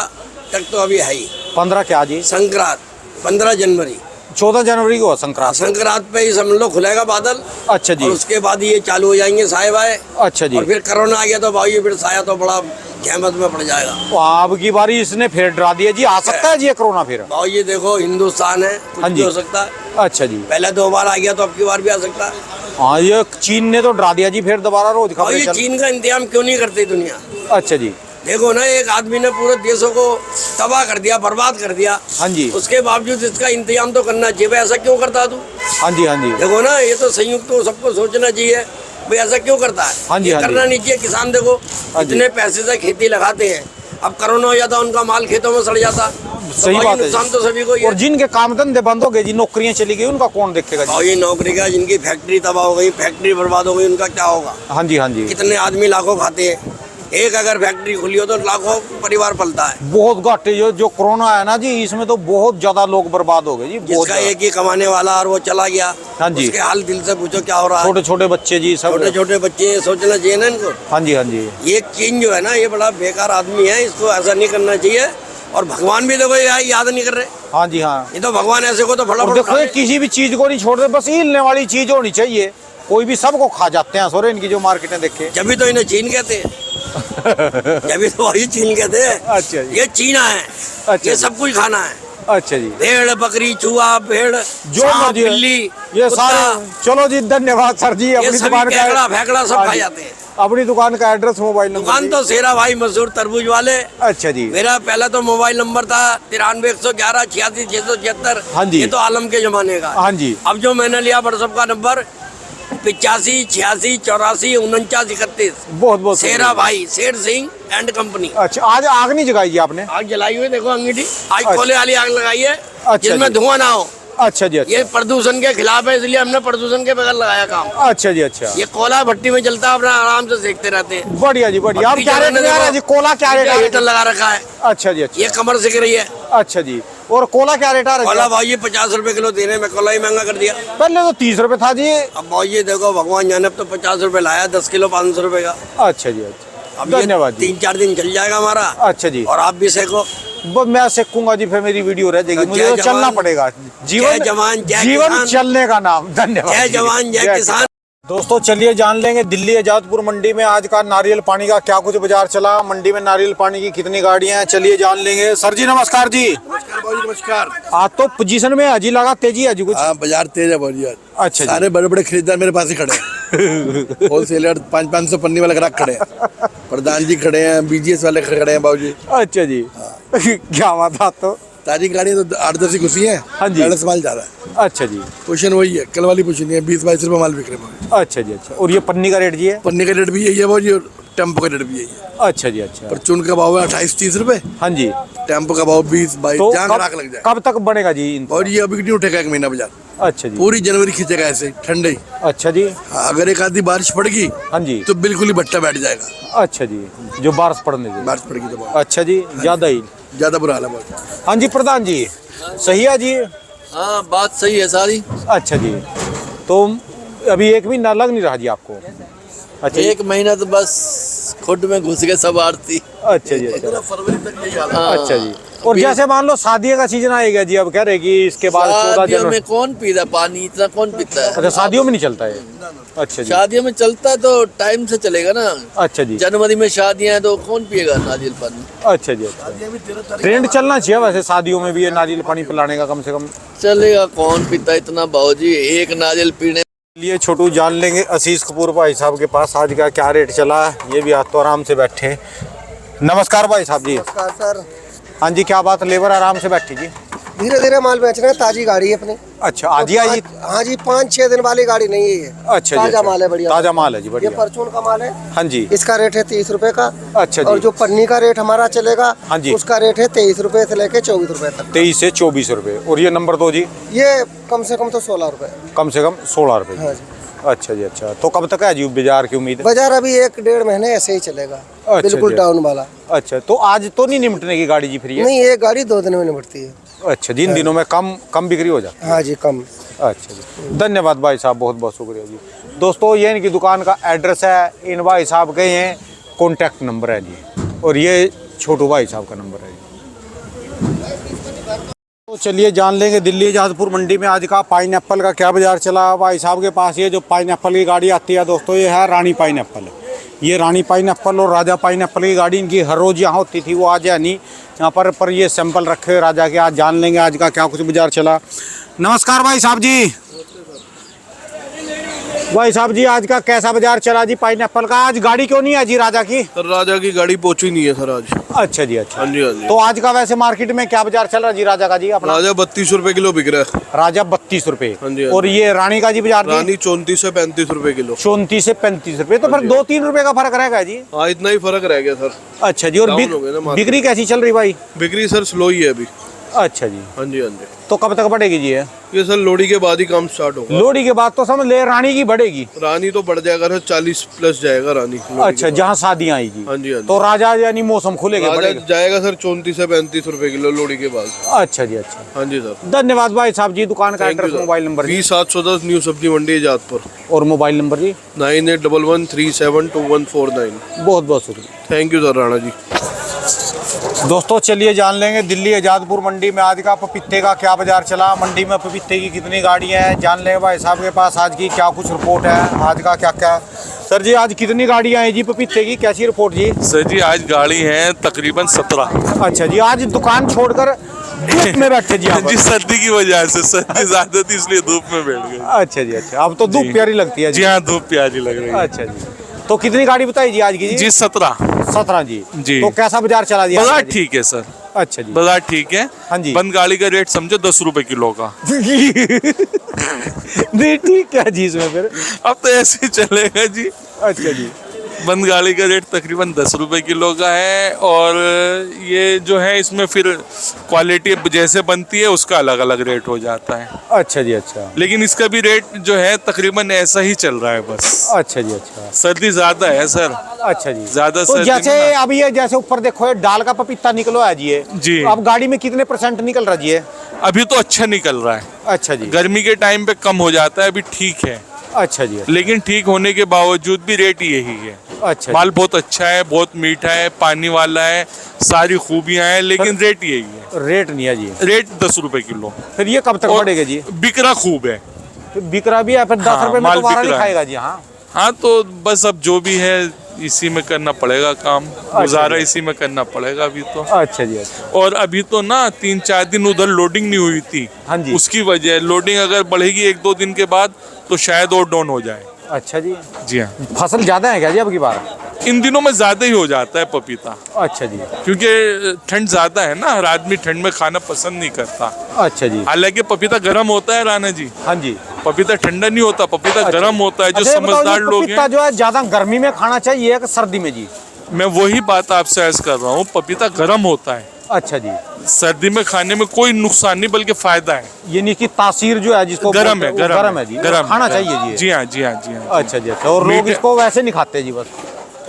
Speaker 9: तक तो अभी है ही।
Speaker 1: 15 क्या जी?
Speaker 9: संक्रांत 15 जनवरी,
Speaker 1: 14 जनवरी को संक्रांत?
Speaker 9: संक्रांत पे ही समझ लो खुलेगा बादल।
Speaker 1: अच्छा जी,
Speaker 9: और उसके बाद ये चालू हो जाएंगे साए बाए।
Speaker 1: अच्छा जी,
Speaker 9: और फिर कोरोना आ गया तो भाई फिर साया तो बड़ा जहमत में पड़ जाएगा।
Speaker 1: तो अब की बारी इसने फिर डरा दिया जी, आ सकता है जी ये कोरोना फिर?
Speaker 9: भाई ये देखो हिंदुस्तान है, कुछ
Speaker 1: हाँ
Speaker 9: भी
Speaker 1: जी।
Speaker 9: हो सकता है।
Speaker 1: अच्छा जी,
Speaker 9: पहले 2 बार आ गया तो अब की बार भी आ सकता है।
Speaker 1: हाँ, ये चीन ने तो डरा दिया जी, फिर दोबारा रोज
Speaker 9: और
Speaker 1: खबरें
Speaker 9: ये
Speaker 1: चल।
Speaker 9: चीन का इंतजाम क्यों नहीं करती दुनिया?
Speaker 1: अच्छा जी,
Speaker 9: देखो ना, एक आदमी ने पूरे देशों को तबाह कर दिया, बर्बाद कर दिया।
Speaker 1: हाँ जी,
Speaker 9: उसके बावजूद इसका इंतजाम तो करना चाहिए। भाई ऐसा क्यों करता तू?
Speaker 1: हाँ जी, हाँ जी,
Speaker 9: देखो ना, ये तो संयुक्त तो सबको सोचना चाहिए भाई ऐसा क्यों करता है।
Speaker 1: हाँ जी,
Speaker 9: ये
Speaker 1: हाँ जी।
Speaker 9: करना नहीं चाहिए। किसान देखो
Speaker 1: हाँ जी।
Speaker 9: इतने पैसे से खेती लगाते हैं, अब कोरोना हो जाता उनका माल खेतों में सड़ जाता।
Speaker 1: सही
Speaker 9: तो
Speaker 1: बात है
Speaker 9: नुकसान
Speaker 1: जी।
Speaker 9: तो सभी को ही है।
Speaker 1: और जिनके काम धंधे बंद हो गए जी, नौकरियां चली गई, उनका कौन देखेगा जी?
Speaker 9: और ये नौकरी का, जिनकी फैक्ट्री तबाह हो गई, फैक्ट्री बर्बाद हो गई, उनका क्या होगा?
Speaker 1: हाँ जी, हाँ जी,
Speaker 9: कितने आदमी लाखों खाते हैं। एक अगर फैक्ट्री खुली हो तो लाखों परिवार पलता है।
Speaker 1: बहुत घाटे जो कोरोना है ना जी, इसमें तो बहुत ज्यादा लोग बर्बाद हो गए जी, बहुत
Speaker 9: जिसका एक ही कमाने वाला और वो चला गया,
Speaker 1: हाँ जी।
Speaker 9: उसके हाल दिल से पूछो क्या हो रहा है।
Speaker 1: छोटे छोटे बच्चे जी सब।
Speaker 9: छोटे छोटे बच्चे, सोचना चाहिए ना इनको।
Speaker 1: हाँ जी, हाँ जी,
Speaker 9: ये चीन जो है ना, ये बड़ा बेकार आदमी है, इसको ऐसा नहीं करना चाहिए। और भगवान भी देखो याद नहीं कर रहे।
Speaker 1: हाँ जी, हाँ।
Speaker 9: ये तो भगवान ऐसे को तो
Speaker 1: और
Speaker 9: फटाफट
Speaker 1: देखो
Speaker 9: उठा
Speaker 1: ये
Speaker 9: ले।
Speaker 1: किसी भी चीज को नहीं छोड़ रहे, बस हिलने वाली चीज होनी चाहिए। कोई भी सबको खा जाते हैं सोरे, इनकी जो मार्केटें देखे।
Speaker 9: जब तो इन्हें चीन कहते हैं। जब तो वही चीन कहते हैं।
Speaker 1: अच्छा जी,
Speaker 9: ये चीना है।
Speaker 1: अच्छा
Speaker 9: ये
Speaker 1: जी।
Speaker 9: सब कुछ खाना है।
Speaker 1: अच्छा जी,
Speaker 9: भेड़, बकरी, चूहा, भेड़,
Speaker 1: जो
Speaker 9: सांप,
Speaker 1: मर्जी है।
Speaker 9: बिल्ली,
Speaker 1: ये
Speaker 9: कुत्ता,
Speaker 1: सारे। चलो जी, धन्यवाद सर जी।
Speaker 9: ये
Speaker 1: अपनी
Speaker 9: सभी
Speaker 1: दुकान
Speaker 9: केकड़ा फेकड़ा सब
Speaker 1: हाँ
Speaker 9: खा
Speaker 1: जी।
Speaker 9: जाते हैं।
Speaker 1: अपनी दुकान का एड्रेस, मोबाइल नंबर?
Speaker 9: दुकान तो सेरा भाई मशहूर तरबूज वाले।
Speaker 1: अच्छा जी,
Speaker 9: मेरा पहला तो मोबाइल नंबर था 93 111 86 676।
Speaker 1: हाँ जी।
Speaker 9: ये तो आलम के जमाने का।
Speaker 1: हाँ जी,
Speaker 9: अब जो मैंने लिया व्हाट्सएप का नंबर 85 86 84 49 31।
Speaker 1: बहुत बहुत
Speaker 9: सेरा
Speaker 1: शुक्रिया।
Speaker 9: भाई, शेर सिंह एंड कंपनी।
Speaker 1: अच्छा, आज आग नहीं जगाई जी आपने?
Speaker 9: आग जलाई हुई देखो अंगीठी। आज
Speaker 1: अच्छा।
Speaker 9: कोले वाली आग लगाई है,
Speaker 1: अच्छा
Speaker 9: जिसमें
Speaker 1: जी।
Speaker 9: धुआं ना हो।
Speaker 1: अच्छा जी, अच्छा,
Speaker 9: ये प्रदूषण के खिलाफ है, इसलिए हमने प्रदूषण के बगैर लगाया काम।
Speaker 1: अच्छा जी, अच्छा,
Speaker 9: ये कोला भट्टी में जलता है, अपना आराम से सेकते रहते हैं।
Speaker 1: बढ़िया जी, बढ़िया। अब क्या रेट में आ रहा है जी कोला? क्या रेट आ रहा
Speaker 9: हीटर
Speaker 1: है?
Speaker 9: लगा रखा है,
Speaker 1: अच्छा जी, अच्छा,
Speaker 9: ये कमर सिक रही है।
Speaker 1: अच्छा जी। और कोला क्या रेट आ रहा
Speaker 9: कोला
Speaker 1: है?
Speaker 9: भाई ये 50 रुपए किलो देने में कोला ही महंगा कर दिया।
Speaker 1: पहले तो 30 रुपए था जी।
Speaker 9: अब भाई ये देखो, भगवान जाने, अब तो 50 रुपए लाया, 10 किलो 500 रुपए का।
Speaker 1: अच्छा जी, अच्छा,
Speaker 9: अब ये
Speaker 1: धन्यवाद जी।
Speaker 9: 3-4 दिन चल जाएगा हमारा।
Speaker 1: अच्छा जी,
Speaker 9: और आप भी सेको।
Speaker 1: बस मैं सेकूंगा जी, फिर मेरी वीडियो रह जाएगी,
Speaker 9: तो
Speaker 1: मुझे
Speaker 9: जय
Speaker 1: तो चलना
Speaker 9: जवान,
Speaker 1: पड़ेगा।
Speaker 9: जय जवान, जय
Speaker 1: जीवन
Speaker 9: किसान।
Speaker 1: चलने का नाम। धन्यवाद
Speaker 9: जय
Speaker 1: जी।
Speaker 9: जवान, जय किसान।
Speaker 1: दोस्तों चलिए जान लेंगे दिल्ली आजादपुर मंडी में आज का नारियल पानी का क्या कुछ बाजार चला, मंडी में नारियल पानी की कितनी गाड़ियां हैं, चलिए जान लेंगे। सर जी नमस्कार जी।
Speaker 3: नमस्कार।
Speaker 1: आज तो पोजीशन में अजी लगा तेजी है जी कुछ?
Speaker 3: हाँ, बाजार तेज है बहुत यार।
Speaker 1: अच्छा जी।
Speaker 3: सारे बड़े बड़े खरीदार मेरे पास ही खड़े हैं। होलसेलर 500-500 पन्नी वाले ग्राहक खड़े हैं। प्रधान जी खड़े हैं, BGS वाले खड़े हैं बाबूजी।
Speaker 1: अच्छा जी, क्या बात है। तो
Speaker 3: ताजी गाड़ी तो 8-10 ही घुसी है।
Speaker 1: हाँ जी।
Speaker 3: 40 माल ज्यादा है।
Speaker 1: अच्छा जी,
Speaker 3: पोजीशन वही है, कल वाली पोजीशन है, 20-22 रुपए माल बिक रहे हैं।
Speaker 1: अच्छा जी, अच्छा। और ये पन्नी का रेट जी है?
Speaker 3: पन्नी का रेट भी यही है वो, जो टेम्पो का रेट भी यही है।
Speaker 1: अच्छा जी, अच्छा।
Speaker 3: परचून का भाव है 28-30 रुपए,
Speaker 1: हाँ जी।
Speaker 3: टेम्पो का भाव 20-22,
Speaker 1: तो
Speaker 3: जहाँ ग्राहक लग जाए।
Speaker 1: कब तक बढ़ेगा जी इन?
Speaker 3: और ये अभी नहीं उठेगा 1 महीना बाजार,
Speaker 1: अच्छा जी,
Speaker 3: पूरी जनवरी खींचेगा ऐसे ठंडे ही।
Speaker 1: अच्छा जी,
Speaker 3: हाँ, अगर एक आधी बारिश पड़ गई
Speaker 1: हाँ जी,
Speaker 3: तो बिल्कुल ही भट्टा बैठ जाएगा।
Speaker 1: अच्छा जी, जो बारिश पड़ने दे।
Speaker 3: बारिश पड़ गई तो बहुत
Speaker 1: अच्छा जी, ज्यादा ही।
Speaker 3: ज्यादा बुरा हाल है बहुत।
Speaker 1: हाँ जी प्रधान जी, सही है जी?
Speaker 9: हाँ बात सही है सारी।
Speaker 1: अच्छा जी, तो अभी 1 महीना लग नहीं रहा जी आपको? अच्छा जी,
Speaker 9: 1 महीना तो बस खुद में घुस गए सब आरती।
Speaker 1: अच्छा जी, अच्छा।
Speaker 3: फरवरी तक यही हाल है।
Speaker 1: अच्छा जी, और जैसे मान लो शादियों का सीजन आएगा जी, अब कह रहे कि इसके बाद 14
Speaker 9: शादियों
Speaker 1: जनवरी।
Speaker 9: में कौन पीता पानी, इतना कौन पीता है?
Speaker 1: अच्छा, शादियों में नहीं चलता है? अच्छा जी,
Speaker 9: शादियों में चलता है तो टाइम से चलेगा ना।
Speaker 1: अच्छा जी,
Speaker 9: जनवरी में शादियां हैं तो कौन पिएगा नारियल पानी?
Speaker 1: अच्छा जी, अच्छा। ट्रेंड चलना चाहिए वैसे शादियों में भी ये नारियल पानी पिलाने का, कम से कम।
Speaker 9: चलेगा, कौन पीता इतना बाबूजी, एक नारियल पीने।
Speaker 1: लिए छोटू जान लेंगे आशीष कपूर भाई साहब के पास आज का क्या रेट चला है। ये भी आज तो आराम से बैठे। नमस्कार भाई साहब जी।
Speaker 10: नमस्कार सर।
Speaker 1: हाँ जी, क्या बात, लेबर आराम से बैठी जी?
Speaker 10: धीरे धीरे माल बेच रहे हैं, ताजी गाड़ी है अपनी।
Speaker 1: अच्छा, आधी आई जी?
Speaker 10: हाँ जी, 5-6 दिन वाली गाड़ी नहीं है ये।
Speaker 1: अच्छा जी,
Speaker 10: ताजा
Speaker 1: अच्छा।
Speaker 10: माल है, बढ़िया
Speaker 1: ताजा माल है जी,
Speaker 10: ये
Speaker 1: बढ़िया।
Speaker 10: परचून का माल है।
Speaker 1: हाँ जी,
Speaker 10: इसका रेट है 30 रुपए का।
Speaker 1: अच्छा
Speaker 10: और
Speaker 1: जी,
Speaker 10: जो पन्नी का रेट हमारा चलेगा,
Speaker 1: हाँ जी,
Speaker 10: उसका रेट है 23 रुपए से लेके 24 रुपए तक।
Speaker 1: 23 से 24 रुपए। और ये नंबर 2 जी?
Speaker 10: ये कम से कम तो 16 रुपए।
Speaker 1: कम से कम 16 रुपए।
Speaker 10: हाँ जी।
Speaker 1: अच्छा जी, अच्छा। तो कब तक है जी बाजार की उम्मीद है?
Speaker 10: बाजार अभी 1-1.5 महीने ऐसे ही चलेगा,
Speaker 1: अच्छा
Speaker 10: बिल्कुल
Speaker 1: जी।
Speaker 10: डाउन वाला।
Speaker 1: अच्छा, तो आज तो नहीं निपटने की गाड़ी जी फ्री है?
Speaker 10: नहीं, ये गाड़ी 2 दिन में निपटती है।
Speaker 1: अच्छा, जिन दिनों में कम बिक्री हो जाती है।
Speaker 10: हाँ जी, कम।
Speaker 1: अच्छा जी, धन्यवाद भाई साहब, बहुत बहुत शुक्रिया जी। दोस्तों, ये इनकी दुकान का एड्रेस है, इन भाई साहब के हैं कॉन्टैक्ट नंबर है जी, और ये छोटू भाई साहब का नंबर है जी। तो चलिए जान लेंगे दिल्ली आज़ादपुर मंडी में आज का पाइनएप्पल का क्या बाजार चला। भाई साहब के पास ये जो पाइनएप्पल की गाड़ी आती है दोस्तों, ये है रानी पाइनएप्पल। ये रानी पाइनएप्पल और राजा पाइनएप्पल की गाड़ी इनकी हर रोज़ यहाँ होती थी, वो आज है नहीं यहाँ पर ये सैंपल रखे हुए राजा के। आज जान लेंगे आज का क्या कुछ बाजार चला। नमस्कार भाई साहब जी। भाई साहब जी, आज का कैसा बाजार चला जी पाइनएप्पल का? आज गाड़ी क्यों नहीं है जी राजा की?
Speaker 8: सर राजा की गाड़ी पहुंची नहीं है सर आज।
Speaker 1: अच्छा जी, अच्छा।
Speaker 8: हाँ जी, हाँ जी।
Speaker 1: तो आज का वैसे मार्केट में क्या बाजार चल रहा जी राजा का जी अपना?
Speaker 8: राजा 32 रुपए किलो बिक रहा है।
Speaker 1: राजा 32 रुपए।
Speaker 8: हाँ जी, हाँ
Speaker 1: और
Speaker 8: जी।
Speaker 1: ये रानी का जी बाजार जी?
Speaker 8: रानी 34 से 35 रुपए किलो।
Speaker 1: 34 से 35 रुपए, तो फिर 2-3 रुपए का फर्क रहेगा जी?
Speaker 8: हाँ, इतना ही फर्क रह गया सर।
Speaker 1: अच्छा जी, और
Speaker 8: डाउन हो गया ना मार्केट।
Speaker 1: बिक्री कैसी चल रही भाई?
Speaker 8: बिक्री सर स्लो ही है अभी।
Speaker 1: अच्छा जी,
Speaker 8: हाँ जी, हाँ जी।
Speaker 1: तो कब तक बढ़ेगी जी
Speaker 8: ये सर लोहड़ी के बाद ही काम स्टार्ट होगा।
Speaker 1: लोहड़ी के बाद तो समझ ले रानी की बढ़ेगी?
Speaker 8: रानी तो बढ़ जाएगा सर, 40 प्लस जाएगा रानी।
Speaker 1: अच्छा, जहाँ शादियाँ आएगी।
Speaker 8: हाँ जी, हाँ जी।
Speaker 1: तो राजा यानी मौसम खुलेगा
Speaker 8: राजा
Speaker 1: बढ़ेगा?
Speaker 8: जाएगा सर 34 से 35 रुपए किलो लोहड़ी के बाद।
Speaker 1: अच्छा जी, अच्छा।
Speaker 8: हाँ जी सर,
Speaker 1: धन्यवाद भाई साहब जी। दुकान का
Speaker 8: Thank you,
Speaker 1: address,
Speaker 8: sir।
Speaker 1: Mobile number जी?
Speaker 8: 20-710 न्यू सब्जी मंडी आजादपुर।
Speaker 1: और मोबाइल नंबर जी?
Speaker 8: 9811372149।
Speaker 1: बहुत बहुत शुक्रिया।
Speaker 8: Thank you sir Rana ji.
Speaker 1: दोस्तों, चलिए जान लेंगे दिल्ली आज़ादपुर मंडी में आज का पपीते का क्या बाजार चला। मंडी में पपीते की कितनी गाड़ियाँ हैं, जान लेंगे भाई साहब के पास आज की क्या कुछ रिपोर्ट है, आज का क्या क्या। सर जी, आज कितनी गाड़ियाँ हैं जी पपीते की, कैसी रिपोर्ट जी?
Speaker 6: सर जी, आज गाड़ी है तकरीबन 17।
Speaker 1: अच्छा जी, आज दुकान छोड़कर धूप में बैठे जी आप?
Speaker 6: जी, सर्दी की वजह से, सर्दी ज्यादा थी इसलिए धूप में बैठ गए।
Speaker 1: अच्छा जी, अच्छा। अब तो धूप
Speaker 6: जी।
Speaker 1: प्यारी लगती है
Speaker 6: जी हाँ, धूप प्यारी लग रही है।
Speaker 1: अच्छा जी, तो कितनी गाड़ी बताई जी आज की?
Speaker 6: जी 17
Speaker 1: जी।
Speaker 6: जी।
Speaker 1: तो कैसा बाजार चला जी?
Speaker 6: बाजार ठीक है सर।
Speaker 1: अच्छा जी,
Speaker 6: बाजार ठीक है।
Speaker 1: हाँ जी।
Speaker 6: बंद गाड़ी का रेट समझो 10 रुपए किलो का।
Speaker 1: नहीं ठीक है जी, इसमें फिर
Speaker 6: अब तो ऐसे ही चलेगा जी।
Speaker 1: अच्छा जी,
Speaker 6: बंद गाड़ी का रेट तकरीबन 10 रुपए किलो का है। और ये जो है इसमें फिर क्वालिटी जैसे बनती है उसका अलग अलग रेट हो जाता है।
Speaker 1: अच्छा जी, अच्छा।
Speaker 6: लेकिन इसका भी रेट जो है तकरीबन ऐसा ही चल रहा है बस।
Speaker 1: अच्छा जी, अच्छा।
Speaker 6: सर्दी ज्यादा है सर।
Speaker 1: अच्छा जी,
Speaker 6: ज्यादा
Speaker 1: तो
Speaker 6: सर्दी
Speaker 1: जैसे
Speaker 6: में ना-
Speaker 1: अभी ये जैसे ऊपर देखो ये दाल का पपीता निकलो है जी ये
Speaker 6: जी।
Speaker 1: अब गाड़ी में कितने % निकल रहा जी ये?
Speaker 6: अभी तो अच्छा निकल रहा है।
Speaker 1: अच्छा जी,
Speaker 6: गर्मी के टाइम पे कम हो जाता है, अभी ठीक है।
Speaker 1: अच्छा जी, अच्छा।
Speaker 6: लेकिन ठीक होने के बावजूद भी रेट यही है।
Speaker 1: अच्छा
Speaker 6: माल बहुत अच्छा है, बहुत मीठा है, पानी वाला है, सारी खूबियां हैं, लेकिन रेट यही है।
Speaker 1: रेट नहीं है जी?
Speaker 6: रेट 10 रुपए किलो।
Speaker 1: फिर ये कब तक
Speaker 6: और
Speaker 1: बढ़ेगा जी?
Speaker 6: बिकरा खूब है।
Speaker 1: फिर बिकरा भी है, फिर 10
Speaker 6: हाँ,
Speaker 1: रुपए में
Speaker 6: माल
Speaker 1: तो वारा
Speaker 6: बिक
Speaker 1: नहीं
Speaker 6: रहा है।
Speaker 1: खाएगा जी? हाँ
Speaker 6: हाँ, तो बस अब जो भी है इसी में करना पड़ेगा काम, गुजारा इसी में करना पड़ेगा अभी तो।
Speaker 1: अच्छा जी, अच्छा।
Speaker 6: और अभी तो ना 3-4 दिन उधर लोडिंग नहीं हुई थी।
Speaker 1: हाँ जी।
Speaker 6: उसकी वजह लोडिंग अगर बढ़ेगी 1-2 दिन के बाद तो शायद और डाउन हो जाए।
Speaker 1: अच्छा जी,
Speaker 6: जी हाँ।
Speaker 1: फसल ज्यादा है क्या जी अब की बार?
Speaker 6: इन दिनों में ज्यादा ही हो जाता है पपीता,
Speaker 1: अच्छा जी,
Speaker 6: क्योंकि ठंड ज्यादा है ना, हर आदमी ठंड में खाना पसंद नहीं करता।
Speaker 1: अच्छा जी,
Speaker 6: हालांकि पपीता गर्म होता है राणा जी,
Speaker 1: हाँ जी।
Speaker 6: पपीता ठंडा नहीं होता, पपीता गर्म होता है। जो
Speaker 1: अच्छा, ये बताओ,
Speaker 6: समझदार
Speaker 1: ये
Speaker 6: लोग
Speaker 1: पपीता
Speaker 6: हैं,
Speaker 1: जो है ज्यादा गर्मी में खाना चाहिए कि सर्दी में जी?
Speaker 6: मैं वही बात आपसे अर्ज कर रहा हूँ, पपीता गर्म होता है,
Speaker 1: अच्छा जी,
Speaker 6: सर्दी में खाने में कोई नुकसान नहीं बल्कि फायदा है।
Speaker 1: यानी कि तासीर जो है जिसको
Speaker 6: गरम
Speaker 1: बोलते
Speaker 6: है,
Speaker 1: हैं, वो
Speaker 6: गरम
Speaker 1: गरम है जी, खाना चाहिए जी।
Speaker 6: जी हाँ, जी हाँ, जी हाँ।
Speaker 1: अच्छा जी, अच्छा। और लोग
Speaker 6: मीठे-
Speaker 1: इसको वैसे नहीं खाते जी बस?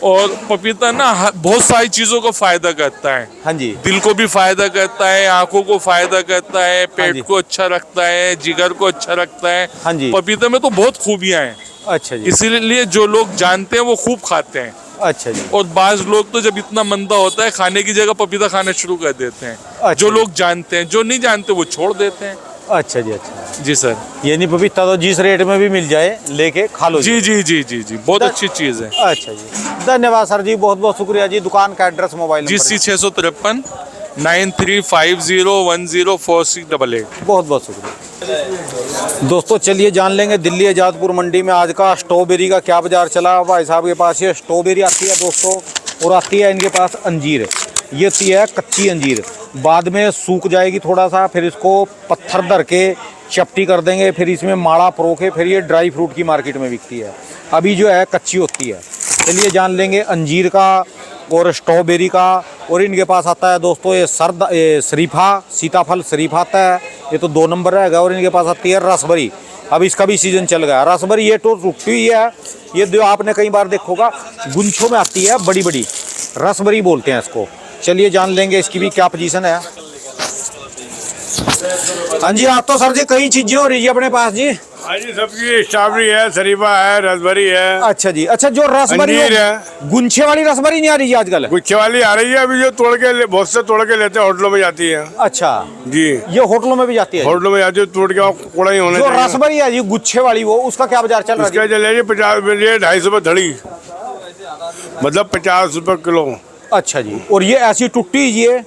Speaker 6: और पपीता ना बहुत सारी चीजों को फायदा करता है।
Speaker 1: हाँ जी,
Speaker 6: दिल को भी फायदा करता है, आंखों को फायदा करता है,
Speaker 1: जी।
Speaker 6: पेट को अच्छा रखता है, जिगर को अच्छा रखता है।
Speaker 1: हाँ जी।
Speaker 6: पपीते में तो बहुत खूबियां हैं,
Speaker 1: अच्छा जी,
Speaker 6: इसीलिए जो लोग जानते हैं वो खूब खाते हैं।
Speaker 1: अच्छा जी,
Speaker 6: और बाज लोग तो जब इतना मंदा होता है खाने की जगह पपीता खाना शुरू कर देते हैं।
Speaker 1: अच्छा
Speaker 6: जो
Speaker 1: जी।
Speaker 6: लोग जानते हैं, जो नहीं जानते वो छोड़ देते हैं।
Speaker 1: अच्छा जी, अच्छा।
Speaker 6: जी सर,
Speaker 1: यानी पपीता तो जिस रेट में भी मिल जाए लेके खा लो
Speaker 6: जी जी जी जी जी, बहुत अच्छी चीज है।
Speaker 1: अच्छा जी, धन्यवाद सर जी, बहुत बहुत शुक्रिया जी। दुकान का एड्रेस, मोबाइल नंबर?
Speaker 6: GC 653 9350104688।
Speaker 1: बहुत बहुत शुक्रिया दोस्तों। चलिए जान लेंगे दिल्ली आज़ादपुर मंडी में आज का स्ट्रॉबेरी का क्या बाजार चला। भाई साहब के पास ये स्ट्रॉबेरी आती है दोस्तों, और आती है इनके पास अंजीर। ये होती है कच्ची अंजीर, बाद में सूख जाएगी थोड़ा सा, फिर इसको पत्थर धर के चपटी कर देंगे, फिर इसमें माड़ा परो के फिर ये ड्राई फ्रूट की मार्केट में बिकती है। अभी जो है कच्ची होती है। चलिए जान लेंगे अंजीर का और स्ट्रॉबेरी का। और इनके पास आता है दोस्तों ये शरीफा, सीताफल शरीफा आता है, ये तो 2 नंबर रहेगा। और इनके पास आती है रसबरी, अब इसका भी सीजन चल गया। रसबरी ये तो रुकती हुई है, ये जो आपने कई बार देखोगा गुंछों में आती है, बड़ी बड़ी रसबरी बोलते हैं इसको। चलिए जान लेंगे इसकी भी क्या पोजीशन है। हाँ जी, आप तो सर जी कई चीजें हो रही है अपने पास जी।
Speaker 8: हाँ जी, सबकी स्ट्रॉबेरी है, शरीफा है, रसबरी है।
Speaker 1: अच्छा जी, अच्छा। जो रसबरी
Speaker 8: अंजीर है,
Speaker 1: गुंछे वाली रसबरी नहीं आ रही है आजकल?
Speaker 8: गुच्छे वाली आ रही है अभी, जो तोड़ के बहुत से तोड़ के लेते हैं, होटलों में जाती है।
Speaker 1: अच्छा
Speaker 8: जी,
Speaker 1: ये होटलों में भी जाती है?
Speaker 8: होटलों में जाती है, तोड़ के वहाँ कोड़ा ही होने
Speaker 1: जो
Speaker 8: चाहिए।
Speaker 1: रसबरी है जी गुच्छे वाली, वो उसका क्या बाजार चल रहा
Speaker 8: इसका
Speaker 1: है?
Speaker 8: चलेगी 50 रुपये, 250 रुपये धड़ी, मतलब 50 रुपये किलो।
Speaker 1: अच्छा जी, और ये ऐसी टुट्टी
Speaker 8: ये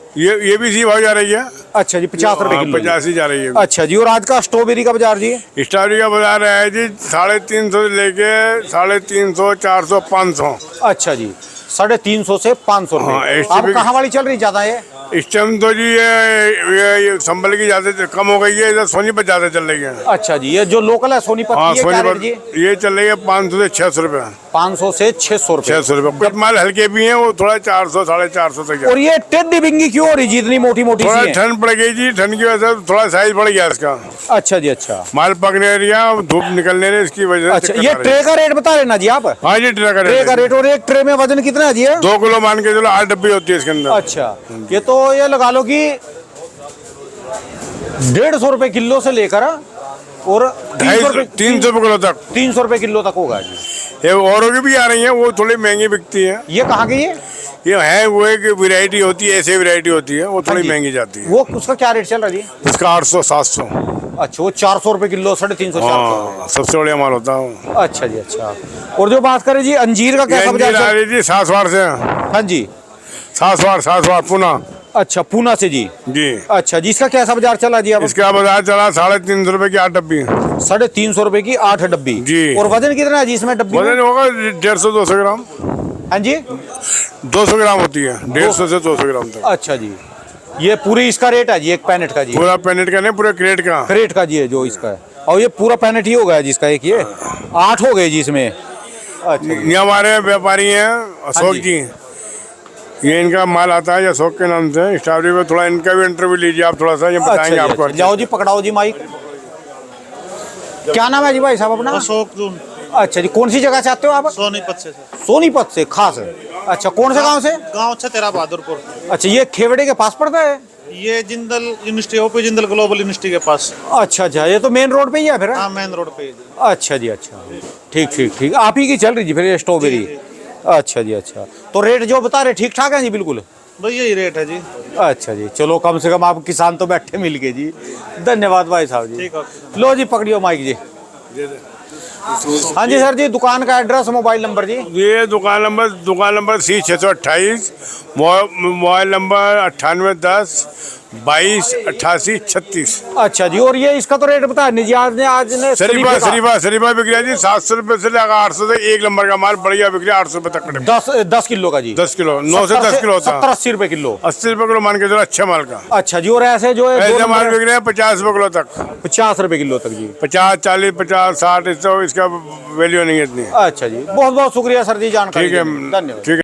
Speaker 8: भी इसी भाव जा रही है।
Speaker 1: अच्छा जी, 50 रुपए किलो?
Speaker 8: 50 ही जा रही है।
Speaker 1: अच्छा जी, और आज का स्ट्रॉबेरी का बाजार जी?
Speaker 8: स्ट्रॉबेरी का बाजार है जी 350 से लेके 350, 400, 500।
Speaker 1: अच्छा जी, 350 से 500
Speaker 8: हाँ,
Speaker 1: रुपए।
Speaker 8: STP
Speaker 1: अब कहाँ वाली चल रही ज्यादा है?
Speaker 8: इस टाइम तो जी ये संभल की ज्यादा कम हो गई है, इधर सोनीपत ज्यादा चल रही है।
Speaker 1: अच्छा जी, ये जो लोकल है सोनीपत
Speaker 8: हाँ,
Speaker 1: की, ये क्या रेट
Speaker 8: सोनीपत
Speaker 1: जी?
Speaker 8: ये चल रही है 500 से 600 रुपये।
Speaker 1: 500 से 600 रुपए।
Speaker 8: 600 रुपये। कुछ माल हल्के भी हैं, वो थोड़ा 400, 450 तक है।
Speaker 1: और ये टेढ़ी बिंगी क्यों हो रही जी, इतनी मोटी मोटी
Speaker 8: थोड़ा
Speaker 1: सी है?
Speaker 8: ठंड पड़ गई जी, ठंड की वजह से थोड़ा साइज बढ़ गया इसका।
Speaker 1: अच्छा जी, अच्छा।
Speaker 8: माल पकने रही है, धूप निकलने रही, इसकी वजह से
Speaker 1: अच्छा,
Speaker 8: दिक्कत
Speaker 1: ये
Speaker 8: आ रही
Speaker 1: ट्रे का रेट बता रहे ना जी आप?
Speaker 8: है। हाँ जी, ट्रे का
Speaker 1: ट्रे का रेट, और एक ट्रे में वजन कितना है जी?
Speaker 8: 2 किलो मान के चलो, 8 डब्बी होती है इसके अंदर।
Speaker 1: अच्छा, ये तो ये लगा लो कि 150 रुपए किलो से लेकर और 300 रुपए
Speaker 8: 300 रुपये किलो तक।
Speaker 1: 300 रुपए किलो तक होगा जी।
Speaker 8: ये औरों की भी आ रही है, वो थोड़ी महंगी बिकती है।
Speaker 1: ये कहाँ की है?
Speaker 8: ये है वो एक वैरायटी होती है, ऐसे वैरायटी होती है, वो
Speaker 1: हाँ
Speaker 8: थोड़ी
Speaker 1: जी।
Speaker 8: महंगी जाती है।
Speaker 1: वो उसका क्या रेट चल रहा है जी?
Speaker 8: उसका 800, 700।
Speaker 1: अच्छा, वो 400 रुपए किलो, 350, 400।
Speaker 8: हाँ, सबसे बढ़िया माल होता है।
Speaker 1: अच्छा जी, अच्छा। और जो बात करें जी अंजीर का कैसा बाजार
Speaker 8: आ
Speaker 1: चल?
Speaker 8: रही थी सासवाड़ से।
Speaker 1: हाँ जी,
Speaker 8: सासवाड़ पुणे।
Speaker 1: अच्छा, पूना से जी?
Speaker 8: जी।
Speaker 1: अच्छा जी, इसका कैसा बाजार चला जी अब?
Speaker 8: इसका बाजार चला 350 रुपए की 8 डब्बी।
Speaker 1: 350 रुपए की 8 डब्बी
Speaker 8: जी।
Speaker 1: और वजन कितना है जी इसमें डब्बी में?
Speaker 8: वजन होगा 150-200 ग्राम।
Speaker 1: हाँ जी,
Speaker 8: 200 ग्राम होती है, 150 से 200 ग्राम तक।
Speaker 1: अच्छा जी। ये पूरी इसका रेट है जी, एक पैनेट का जी?
Speaker 8: पूरा पैनेट का नहीं, पूरे क्रेट का।
Speaker 1: क्रेट का जी है जो इसका है। और ये पूरा पैनेट ही हो गया जिसका, एक ये 8 हो गए जी इसमें। अच्छा जी।
Speaker 8: ये हमारे व्यापारी हैं अशोक
Speaker 1: जी।
Speaker 8: जी, ये इनका माल आता है अशोक के नाम से। स्ट्रॉबेरी में थोड़ा इनका भी इंटरव्यू लीजिए आप, थोड़ा सा ये बताएंगे
Speaker 1: अच्छा जी,
Speaker 8: आपको।
Speaker 1: अच्छा। जाओ जी, पकड़ाओ जी माइक। क्या नाम है जी भाई साहब अपना?
Speaker 2: अशोक जून,
Speaker 1: अच्छा जी, कौन सी जगह से आते हो आप?
Speaker 2: सोनीपत से सर।
Speaker 1: सोनीपत से खास है। अच्छा, कौन से गांव से?
Speaker 2: गाँव छतेरा बहादुरपुर।
Speaker 1: अच्छा, ये खेवड़े के पास पड़ता है?
Speaker 2: ये Jindal university, OP Jindal global university के पास।
Speaker 1: अच्छा अच्छा, ये तो मेन रोड पे ही है फिर?
Speaker 2: हाँ, मेन रोड पे।
Speaker 1: अच्छा जी, अच्छा। ठीक ठीक ठीक, आप ही की चल रही जी फिर ये स्ट्रॉबेरी? अच्छा जी, अच्छा। तो रेट जो बता रहे ठीक ठाक है जी? बिल्कुल
Speaker 2: भाई यही रेट है जी।
Speaker 1: अच्छा जी, चलो कम से कम आप किसान तो बैठे मिल गए जी। धन्यवाद भाई साहब जी।
Speaker 2: ठीक है।
Speaker 1: लो जी, पकड़ियो माइक जी। हाँ जी सर जी, दुकान का एड्रेस, मोबाइल नंबर जी?
Speaker 8: ये दुकान नंबर C 628, मोबाइल नंबर 9810 22, 88, 36।
Speaker 1: अच्छा जी, और ये इसका तो रेट बताया निजात ने आज ने
Speaker 8: शरीफा बिक रहा है जी 700 रुपए से लेकर 800 तक। एक नंबर का माल बढ़िया बिक रहा है 800 रुपए तक।
Speaker 1: 10 किलो का जी,
Speaker 8: 10 किलो 9 से 10 किलो होता है।
Speaker 1: 70-80 रुपए किलो,
Speaker 8: 80 रुपए किलो मान के चलो अच्छे माल का।
Speaker 1: अच्छा जी, और ऐसे जो है
Speaker 8: ऐसे माल बिक रहे हैं 50 रुपए किलो तक।
Speaker 1: 50 रुपए किलो तक जी।
Speaker 8: 50, 40, 50, 60 इसका वैल्यू नहीं है इतनी।
Speaker 1: अच्छा जी, बहुत बहुत शुक्रिया सर जी जानकारी
Speaker 8: ठीक है,
Speaker 1: के लिए। धन्यवाद।
Speaker 8: ठीक है।